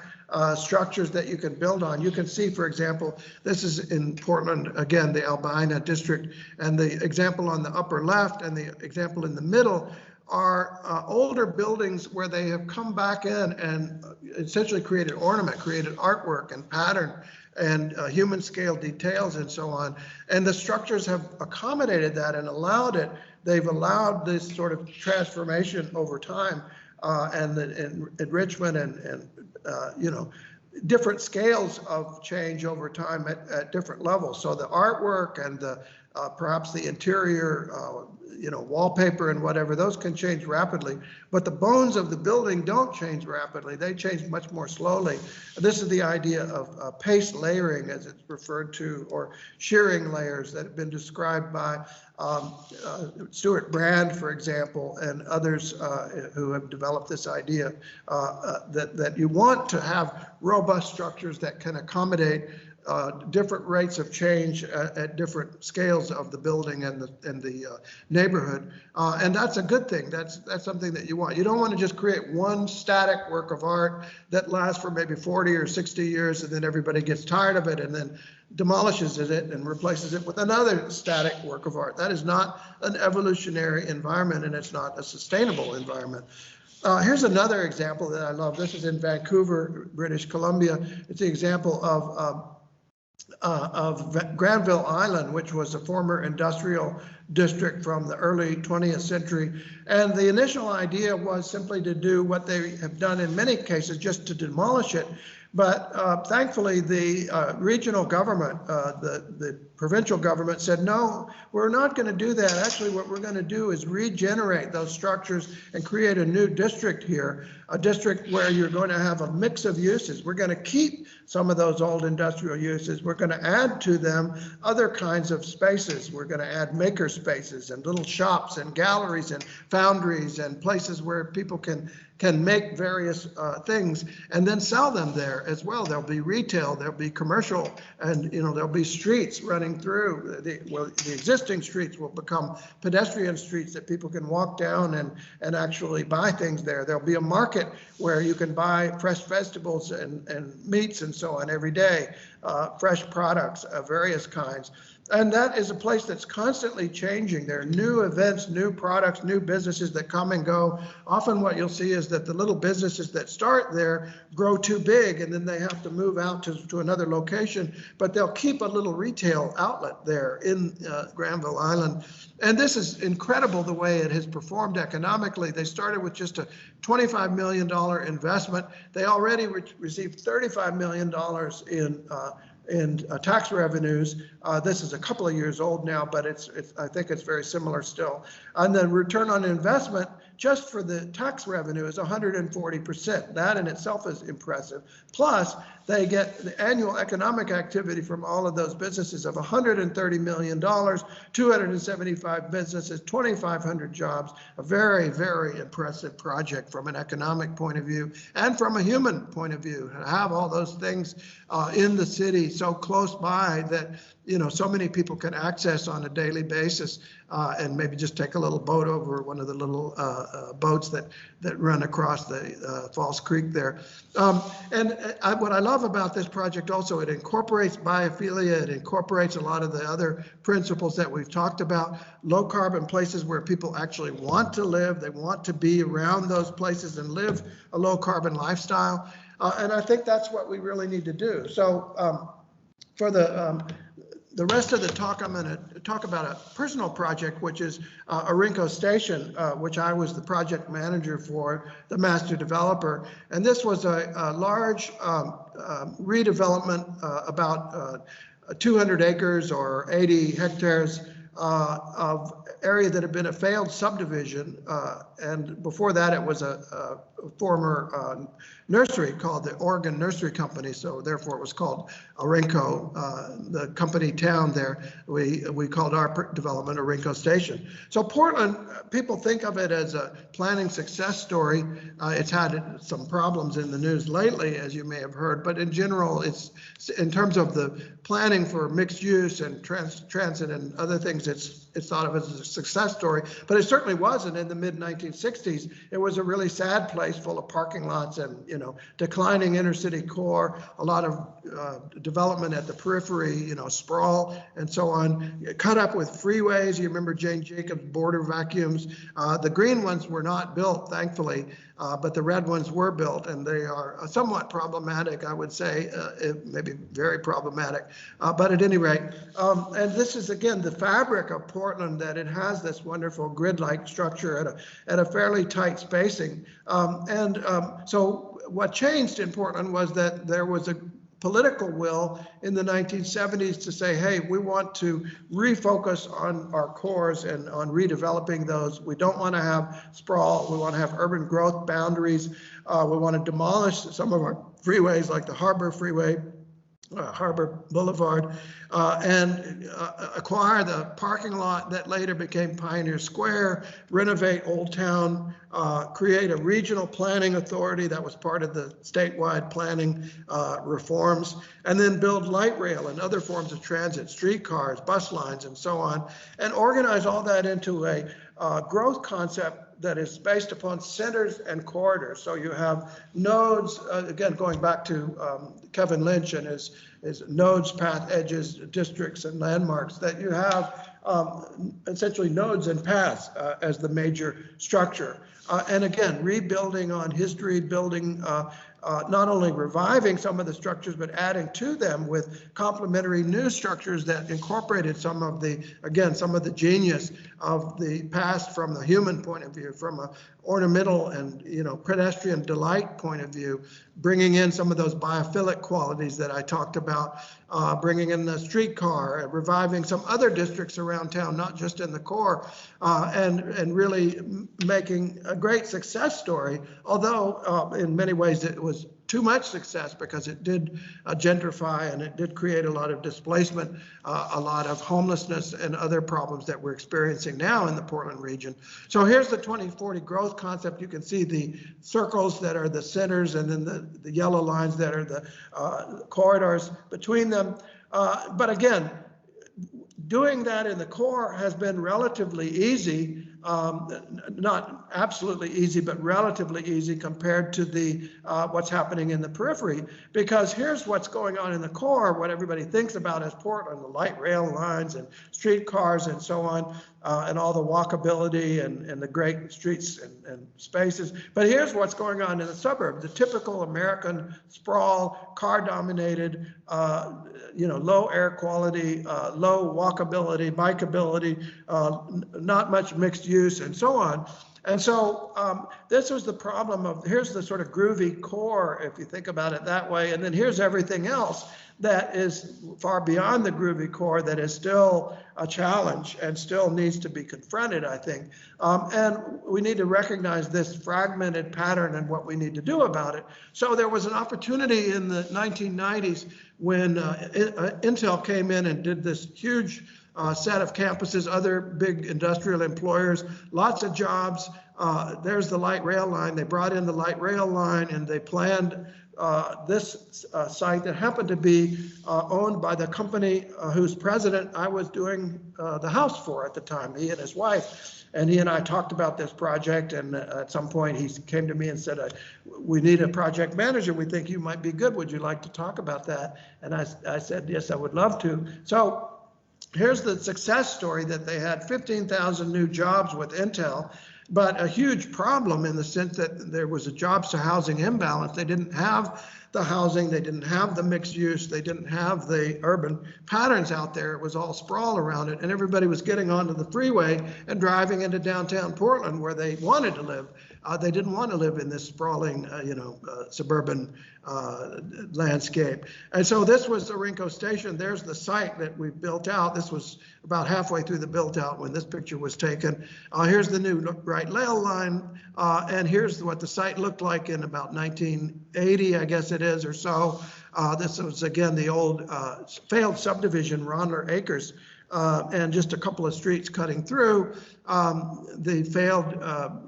structures that you can build on. You can see, for example, this is in Portland, again, the Albina district, and the example on the upper left and the example in the middle are older buildings where they have come back in and essentially created ornament, created artwork and pattern and human scale details and so on. And the structures have accommodated that and allowed it. They've allowed this sort of transformation over time and enrichment and different scales of change over time at different levels. So the artwork and the perhaps the interior wallpaper and whatever, those can change rapidly, but the bones of the building don't change rapidly. They change much more slowly. This is the idea of paste layering, as it's referred to, or shearing layers that have been described by Stuart Brand, for example, and others who have developed this idea that you want to have robust structures that can accommodate different rates of change at different scales of the building and the neighborhood, and that's a good thing. That's something that you want. You don't want to just create one static work of art that lasts for maybe 40 or 60 years, and then everybody gets tired of it and then demolishes it and replaces it with another static work of art. That is not an evolutionary environment, and it's not a sustainable environment. Here's another example that I love. This is in Vancouver, British Columbia. It's the example of Granville Island, which was a former industrial district from the early 20th century. And the initial idea was simply to do what they have done in many cases, just to demolish it. But thankfully, the regional government, the provincial government said, no, we're not going to do that. Actually, what we're going to do is regenerate those structures and create a new district here, a district where you're going to have a mix of uses. We're going to keep some of those old industrial uses. We're going to add to them other kinds of spaces. We're going to add maker spaces and little shops and galleries and foundries and places where people can make various things and then sell them there as well. There'll be retail, there'll be commercial, and there'll be streets running through. The existing streets will become pedestrian streets that people can walk down and actually buy things there. There'll be a market where you can buy fresh vegetables and meats and so on every day, fresh products of various kinds. And that is a place that's constantly changing. There are new events, new products, new businesses that come and go. Often what you'll see is that the little businesses that start there grow too big, and then they have to move out to another location, but they'll keep a little retail outlet there in Granville Island. And this is incredible the way it has performed economically. They started with just a $25 million investment. They already received $35 million in tax revenues. This is a couple of years old now, but I think it's very similar still. And the return on investment just for the tax revenue is 140%. That in itself is impressive. Plus, they get the annual economic activity from all of those businesses of $130 million, 275 businesses, 2,500 jobs. A very, very impressive project from an economic point of view and from a human point of view. To have all those things in the city so close by that so many people can access on a daily basis, and maybe just take a little boat over one of the little boats that run across the Falls Creek there. What I love about this project also, it incorporates biophilia, it incorporates a lot of the other principles that we've talked about, low carbon places where people actually want to live, they want to be around those places and live a low carbon lifestyle. And I think that's what we really need to do. So for the rest of the talk, I'm going to talk about a personal project, which is Orinco Station, which I was the project manager for, the master developer. And this was a large redevelopment, about 200 acres or 80 hectares of area that had been a failed subdivision. And before that, it was a former nursery called the Oregon Nursery Company. So therefore it was called Orinco, the company town there. We called our development Orinco Station. So Portland, people think of it as a planning success story. It's had some problems in the news lately, as you may have heard, but in general, it's in terms of the planning for mixed use and transit and other things, it's thought of as a success story, but it certainly wasn't in the mid-1960s. It was a really sad place full of parking lots and, declining inner city core, a lot of development at the periphery, sprawl and so on, cut up with freeways. You remember Jane Jacobs border vacuums. The green ones were not built, thankfully, but the red ones were built, and they are somewhat problematic, I would say, maybe very problematic, but at any rate, and this is again the fabric of Portland, that it has this wonderful grid-like structure at a fairly tight spacing, so what changed in Portland was that there was a political will in the 1970s to say, hey, we want to refocus on our cores and on redeveloping those. We don't want to have sprawl. We want to have urban growth boundaries. We want to demolish some of our freeways like the Harbor Freeway Harbor Boulevard, and acquire the parking lot that later became Pioneer Square, renovate Old Town, create a regional planning authority that was part of the statewide planning reforms, and then build light rail and other forms of transit, streetcars, bus lines, and so on, and organize all that into a growth concept that is based upon centers and corridors. So you have nodes, again, going back to Kevin Lynch and his nodes, path, edges, districts, and landmarks, that you have essentially nodes and paths as the major structure. And again, rebuilding on history, building, not only reviving some of the structures, but adding to them with complementary new structures that incorporated some of the, again, some of the genius of the past from the human point of view, from a ornamental and, you know, pedestrian delight point of view, bringing in some of those biophilic qualities that I talked about, bringing in the streetcar, reviving some other districts around town, not just in the core, and really making a great success story, although in many ways it was too much success because it did gentrify and it did create a lot of displacement, a lot of homelessness and other problems that we're experiencing now in the Portland region. So here's the 2040 growth concept. You can see the circles that are the centers and then the yellow lines that are the corridors between them. But again, doing that in the core has been relatively easy, not absolutely easy, but relatively easy compared to the what's happening in the periphery. Because here's what's going on in the core, what everybody thinks about as Portland, the light rail lines and streetcars and so on, and all the walkability and the great streets and spaces. But here's what's going on in the suburb, the typical American sprawl, car-dominated, low air quality, low walkability, bikeability, not much mixed use, and so on. And so this was the problem of, here's the sort of groovy core, if you think about it that way, and then here's everything else that is far beyond the groovy core that is still a challenge and still needs to be confronted, I think. And we need to recognize this fragmented pattern and what we need to do about it. So there was an opportunity in the 1990s when Intel came in and did this huge set of campuses, other big industrial employers, lots of jobs. There's the light rail line. They brought in the light rail line and they planned this site that happened to be owned by the company whose president I was doing the house for at the time, he and his wife. And he and I talked about this project, and at some point he came to me and said, we need a project manager. We think you might be good. Would you like to talk about that? And I said, yes, I would love to. So here's the success story that they had 15,000 new jobs with Intel, but a huge problem in the sense that there was a jobs to housing imbalance. They didn't have the housing, they didn't have the mixed use, they didn't have the urban patterns out there. It was all sprawl around it, and everybody was getting onto the freeway and driving into downtown Portland where they wanted to live. They didn't want to live in this sprawling, suburban landscape. And so this was Orinco Station. There's the site that we built out. This was about halfway through the built out when this picture was taken. Here's the new right rail line, and here's what the site looked like in about 1980, I guess it is, or so. This was, again, the old failed subdivision, Ronler Acres, and just a couple of streets cutting through. The failed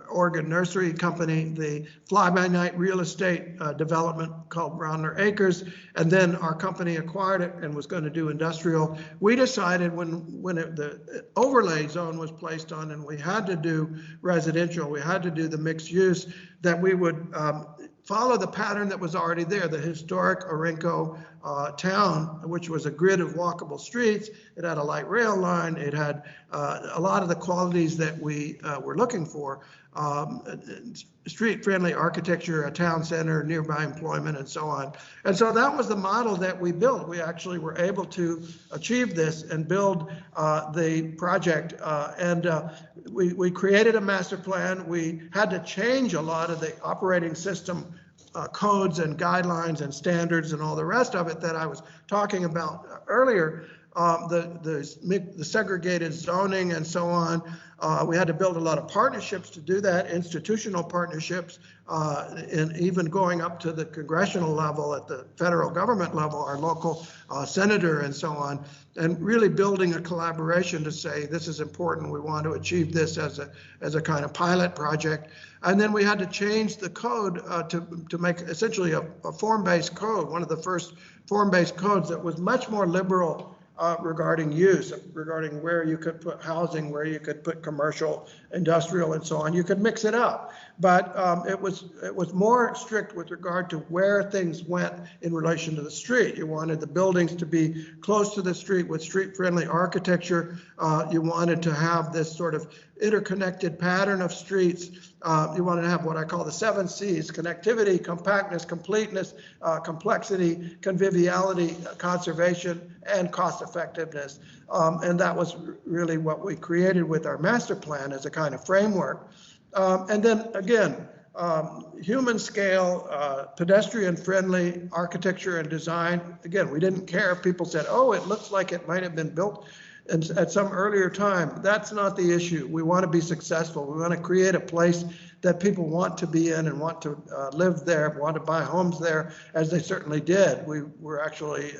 Oregon Nursery Company, the fly-by-night real estate development called Ronler Acres, and then our company acquired it and was going to do industrial. We decided when the overlay zone was placed on and we had to do residential, we had to do the mixed use, that we would follow the pattern that was already there, the historic Orinco town, which was a grid of walkable streets. It had a light rail line. It had a lot of the qualities that we were looking for, street-friendly architecture, a town center, nearby employment, and so on. And so that was the model that we built. We actually were able to achieve this and build the project. We created a master plan. We had to change a lot of the operating system codes and guidelines and standards and all the rest of it that I was talking about earlier. the segregated zoning and so on. We had to build a lot of partnerships to do that, institutional partnerships, and even going up to the congressional level, at the federal government level, our local senator and so on, and really building a collaboration to say this is important. We want to achieve this as a kind of pilot project. And then we had to change the code to make essentially a form-based code, one of the first form-based codes that was much more liberal regarding use, regarding where you could put housing, where you could put commercial, industrial, and so on. You could mix it up, but it was more strict with regard to where things went in relation to the street. You wanted the buildings to be close to the street with street-friendly architecture. You wanted to have this sort of interconnected pattern of streets. You wanted to have what I call the 7 C's: connectivity, compactness, completeness, complexity, conviviality, conservation, and cost effectiveness. And that was really what we created with our master plan as a kind of framework. And then again, human scale, pedestrian friendly architecture and design. Again, we didn't care if people said, oh, it looks like it might have been built at some earlier time. That's not the issue. We want to be successful. We want to create a place that people want to be in and want to live there, want to buy homes there, as they certainly did. We were actually,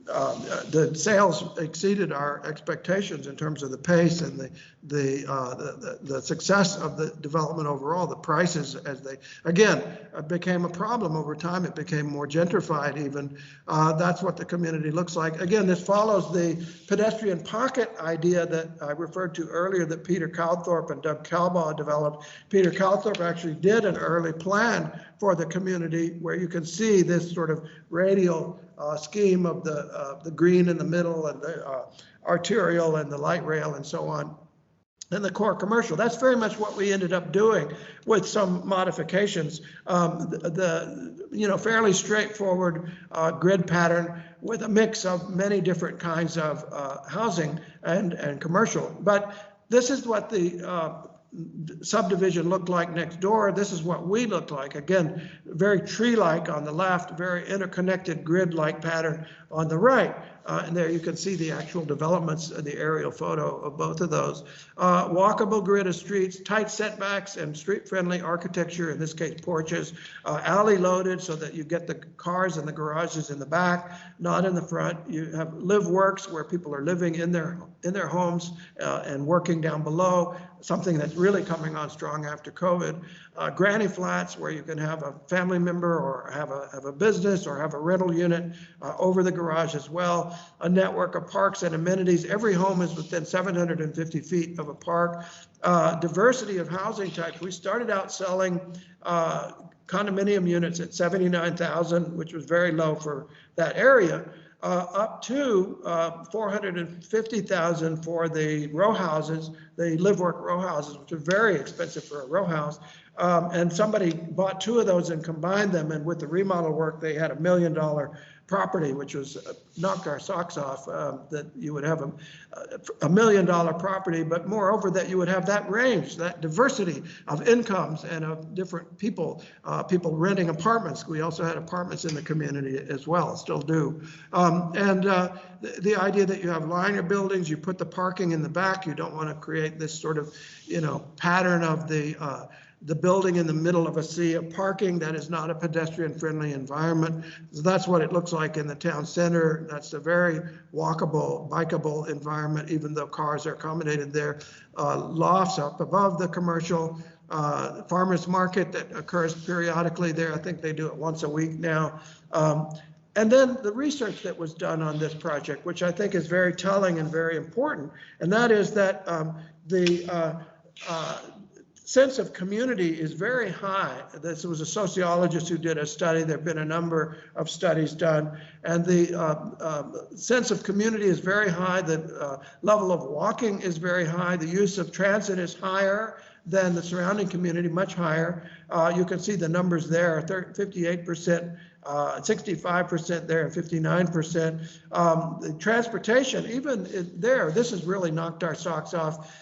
the sales exceeded our expectations in terms of the pace and the success of the development overall. The prices, as they, again, became a problem over time. It became more gentrified even. That's what the community looks like. Again, this follows the pedestrian pocket idea that I referred to earlier that Peter Calthorpe and Doug Calbaugh developed. Peter Calthorpe actually did an early plan for the community where you can see this sort of radial scheme of the green in the middle and the arterial and the light rail and so on, and the core commercial. That's very much what we ended up doing with some modifications. Fairly straightforward grid pattern with a mix of many different kinds of housing and commercial. But this is what the subdivision looked like next door. This is what we looked like. Again, very tree-like on the left, very interconnected grid-like pattern on the right. And there you can see the actual developments in the aerial photo of both of those. Walkable grid of streets, tight setbacks and street-friendly architecture, in this case porches, alley loaded so that you get the cars and the garages in the back, not in the front. You have live works where people are living in their homes and working down below, something that's really coming on strong after COVID. Granny flats where you can have a family member or have a business or have a rental unit over the garage as well. A network of parks and amenities. Every home is within 750 feet of a park. Diversity of housing types. We started out selling condominium units at 79,000, which was very low for that area, up to 450,000 for the row houses, the live work row houses, which are very expensive for a row house. And somebody bought 2 of those and combined them, and with the remodel work, they had $1 million property, which was knocked our socks off, that you would have $1 million property, but moreover that you would have that range, that diversity of incomes and of different people, people renting apartments. We also had apartments in the community as well, still do. The idea that you have liner buildings, you put the parking in the back, you don't want to create this sort of, pattern of the building in the middle of a sea of parking. That is not a pedestrian-friendly environment. So that's what it looks like in the town center. That's a very walkable, bikeable environment, even though cars are accommodated there. Lofts up above the commercial. Farmers market that occurs periodically there. I think they do it once a week now. And then the research that was done on this project, which I think is very telling and very important, and that is that the sense of community is very high. This was a sociologist who did a study. There have been a number of studies done, and the sense of community is very high. The level of walking is very high. The use of transit is higher than the surrounding community, much higher. You can see the numbers there, 58%, 65% there, and 59%. The transportation, even there, this has really knocked our socks off.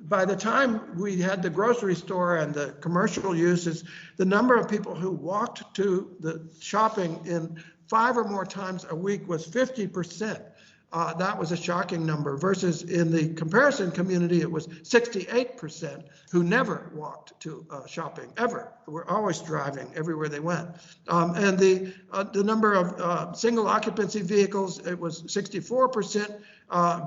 by the time we had the grocery store and the commercial uses, the number of people who walked to the shopping in 5 or more times a week was 50%. That was a shocking number, versus in the comparison community, it was 68% who never walked to shopping, ever. Were always driving everywhere they went. And the number of single occupancy vehicles, it was 64%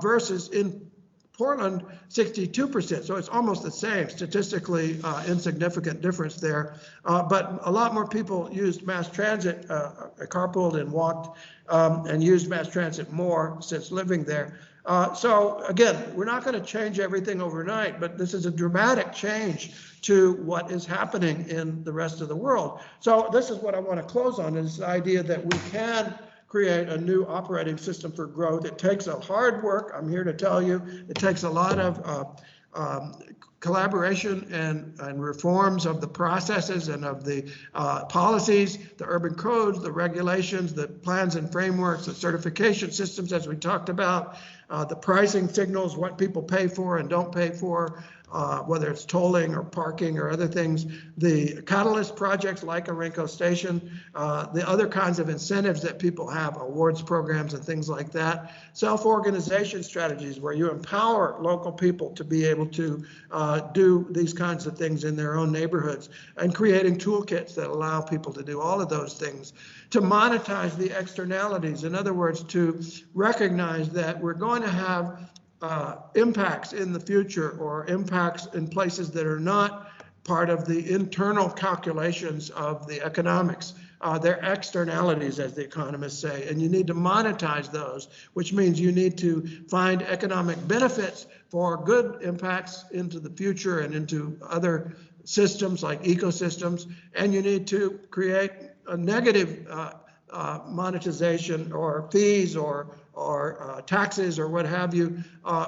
versus in Portland, 62%. So it's almost the same, statistically insignificant difference there. But a lot more people used mass transit, carpooled and walked, and used mass transit more since living there. So again, we're not going to change everything overnight, but this is a dramatic change to what is happening in the rest of the world. So this is what I want to close on, is the idea that we can create a new operating system for growth. It takes a hard work, I'm here to tell you. It takes a lot of collaboration and reforms of the processes and of the policies, the urban codes, the regulations, the plans and frameworks, the certification systems, as we talked about, the pricing signals, what people pay for and don't pay for, whether it's tolling or parking or other things, the catalyst projects like Orenco Station, the other kinds of incentives that people have, awards programs and things like that, self-organization strategies where you empower local people to be able to do these kinds of things in their own neighborhoods, and creating toolkits that allow people to do all of those things, to monetize the externalities. In other words, to recognize that we're going to have impacts in the future, or impacts in places that are not part of the internal calculations of the economics. They're externalities, as the economists say, and you need to monetize those, which means you need to find economic benefits for good impacts into the future and into other systems like ecosystems, and you need to create a negative monetization or fees or taxes or what have you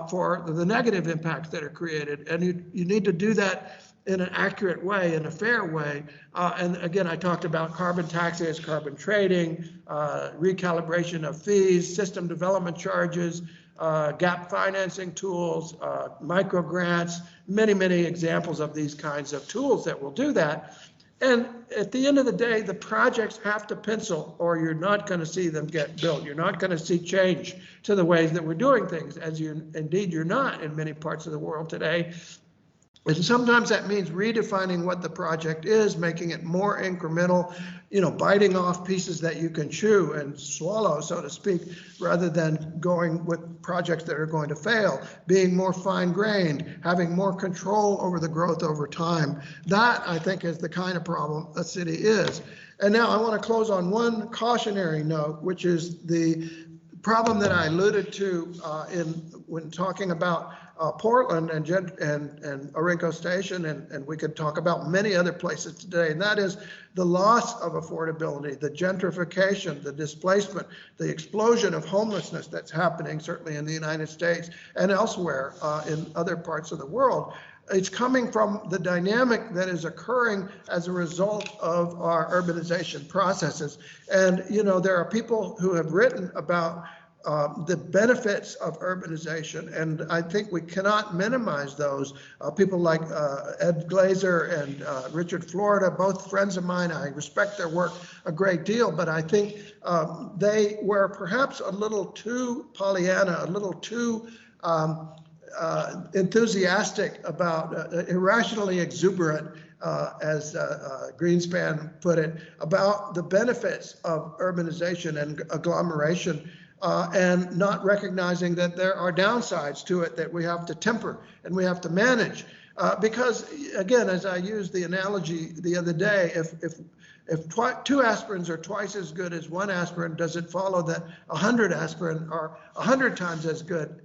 for the negative impacts that are created. And you need to do that in an accurate way, in a fair way. And again, I talked about carbon taxes, carbon trading, recalibration of fees, system development charges, gap financing tools, micro grants, many, many examples of these kinds of tools that will do that. And at the end of the day, the projects have to pencil, or you're not going to see them get built. You're not going to see change to the ways that we're doing things, as indeed you're not in many parts of the world today. And sometimes that means redefining what the project is, making it more incremental, biting off pieces that you can chew and swallow, so to speak, rather than going with projects that are going to fail, being more fine-grained, having more control over the growth over time. That, I think, is the kind of problem a city is. And now I want to close on one cautionary note, which is the problem that I alluded to when talking about Portland and Orenco Station, and we could talk about many other places today, and that is the loss of affordability, the gentrification, the displacement, the explosion of homelessness that's happening certainly in the United States and elsewhere in other parts of the world. It's coming from the dynamic that is occurring as a result of our urbanization processes. And, there are people who have written about the benefits of urbanization, and I think we cannot minimize those. People like Ed Glazer and Richard Florida, both friends of mine. I respect their work a great deal, but I think they were perhaps a little too Pollyanna, a little too enthusiastic about, irrationally exuberant, as Greenspan put it, about the benefits of urbanization and agglomeration, and not recognizing that there are downsides to it that we have to temper and we have to manage. Because, again, as I used the analogy the other day, if 2 aspirins are twice as good as 1 aspirin, does it follow that 100 aspirin are 100 times as good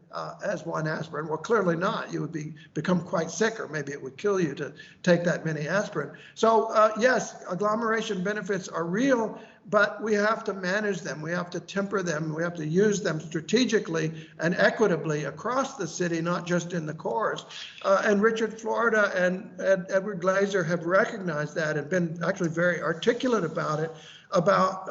as 1 aspirin? Well, clearly not. You would become quite sick, or maybe it would kill you to take that many aspirin. So yes, agglomeration benefits are real, but we have to manage them. We have to temper them. We have to use them strategically and equitably across the city, not just in the cores. And Richard Florida and Edward Glazer have recognized that and been actually very articulate about it, about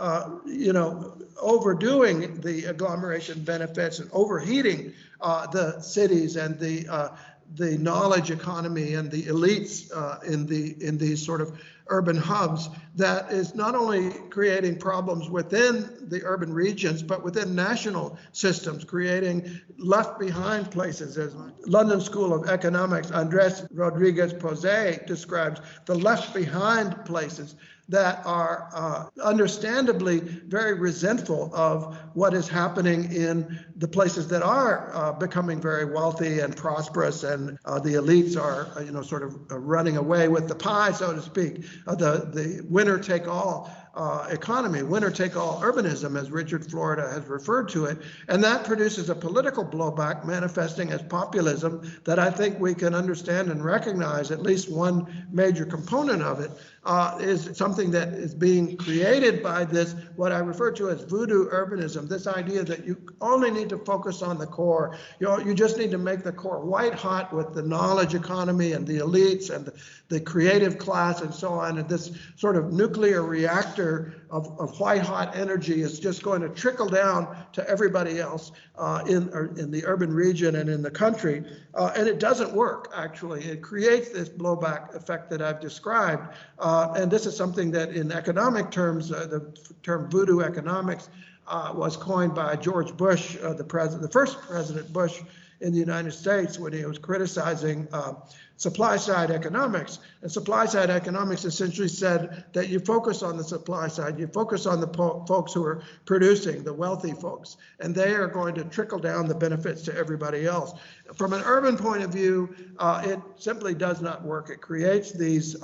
overdoing the agglomeration benefits and overheating the cities and the the knowledge economy and the elites in these sort of urban hubs that is not only creating problems within the urban regions, but within national systems, creating left behind places. As London School of Economics, Andres Rodriguez Posey describes the left behind places that are understandably very resentful of what is happening in the places that are becoming very wealthy and prosperous, and the elites are, sort of running away with the pie, so to speak. The winner-take-all economy, winner-take-all urbanism, as Richard Florida has referred to it, and that produces a political blowback manifesting as populism that I think we can understand and recognize. At least one major component of it is something that is being created by this, what I refer to as voodoo urbanism, this idea that you only need to focus on the core. You just need to make the core white hot with the knowledge economy and the elites and the creative class and so on, and this sort of nuclear reactor of white hot energy is just going to trickle down to everybody else in the urban region and in the country. And it doesn't work, actually. It creates this blowback effect that I've described. And this is something that in economic terms, the term voodoo economics was coined by George Bush, the first President Bush in the United States, when he was criticizing supply-side economics. And supply-side economics essentially said that you focus on the supply side, you focus on the folks who are producing, the wealthy folks, and they are going to trickle down the benefits to everybody else. From an urban point of view, it simply does not work. It creates these,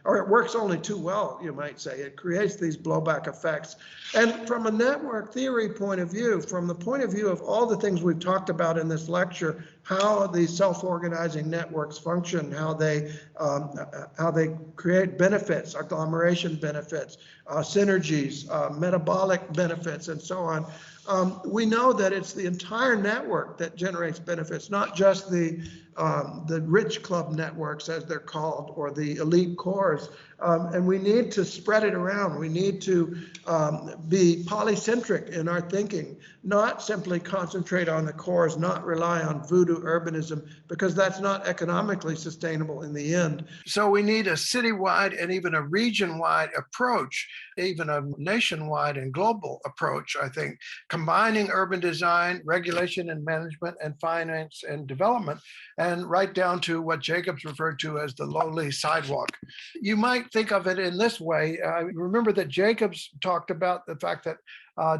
or it works only too well, you might say. It creates these blowback effects. And from a network theory point of view, from the point of view of all the things we've talked about in this lecture, how these self-organizing networks function, how they create benefits, agglomeration benefits, synergies, metabolic benefits, and so on. We know that it's the entire network that generates benefits, not just the rich club networks, as they're called, or the elite cores. And we need to spread it around. We need to be polycentric in our thinking, not simply concentrate on the cores, not rely on voodoo urbanism, because that's not economically sustainable in the end. So we need a citywide and even a region-wide approach, even a nationwide and global approach, I think, combining urban design, regulation and management, and finance and development, and right down to what Jacobs referred to as the lowly sidewalk. You might think of it in this way. Remember that Jacobs talked about the fact that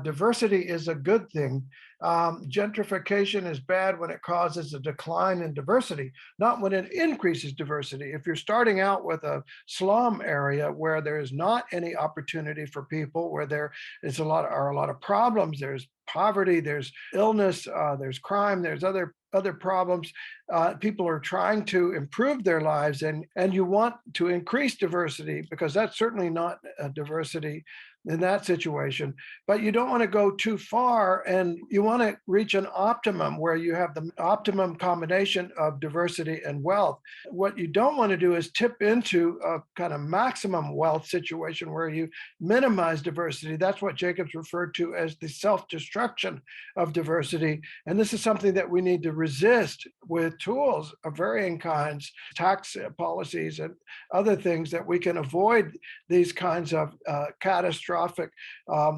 diversity is a good thing. Gentrification is bad when it causes a decline in diversity, not when it increases diversity. If you're starting out with a slum area where there is not any opportunity for people, where there is a lot of problems, there's poverty, there's illness, there's crime, there's other problems. People are trying to improve their lives, and you want to increase diversity, because that's certainly not a diversity in that situation. But you don't want to go too far, and you want to reach an optimum where you have the optimum combination of diversity and wealth. What you don't want to do is tip into a kind of maximum wealth situation where you minimize diversity. That's what Jacobs referred to as the self-destruction of diversity. And this is something that we need to resist with tools of varying kinds, tax policies and other things, that we can avoid these kinds of catastrophic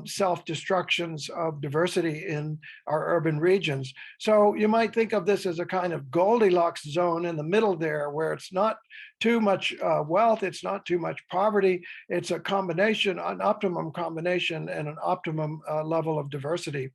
self-destructions of diversity in our urban regions. So you might think of this as a kind of Goldilocks zone in the middle there, where it's not too much wealth, it's not too much poverty, it's a combination, an optimum combination, and an optimum level of diversity.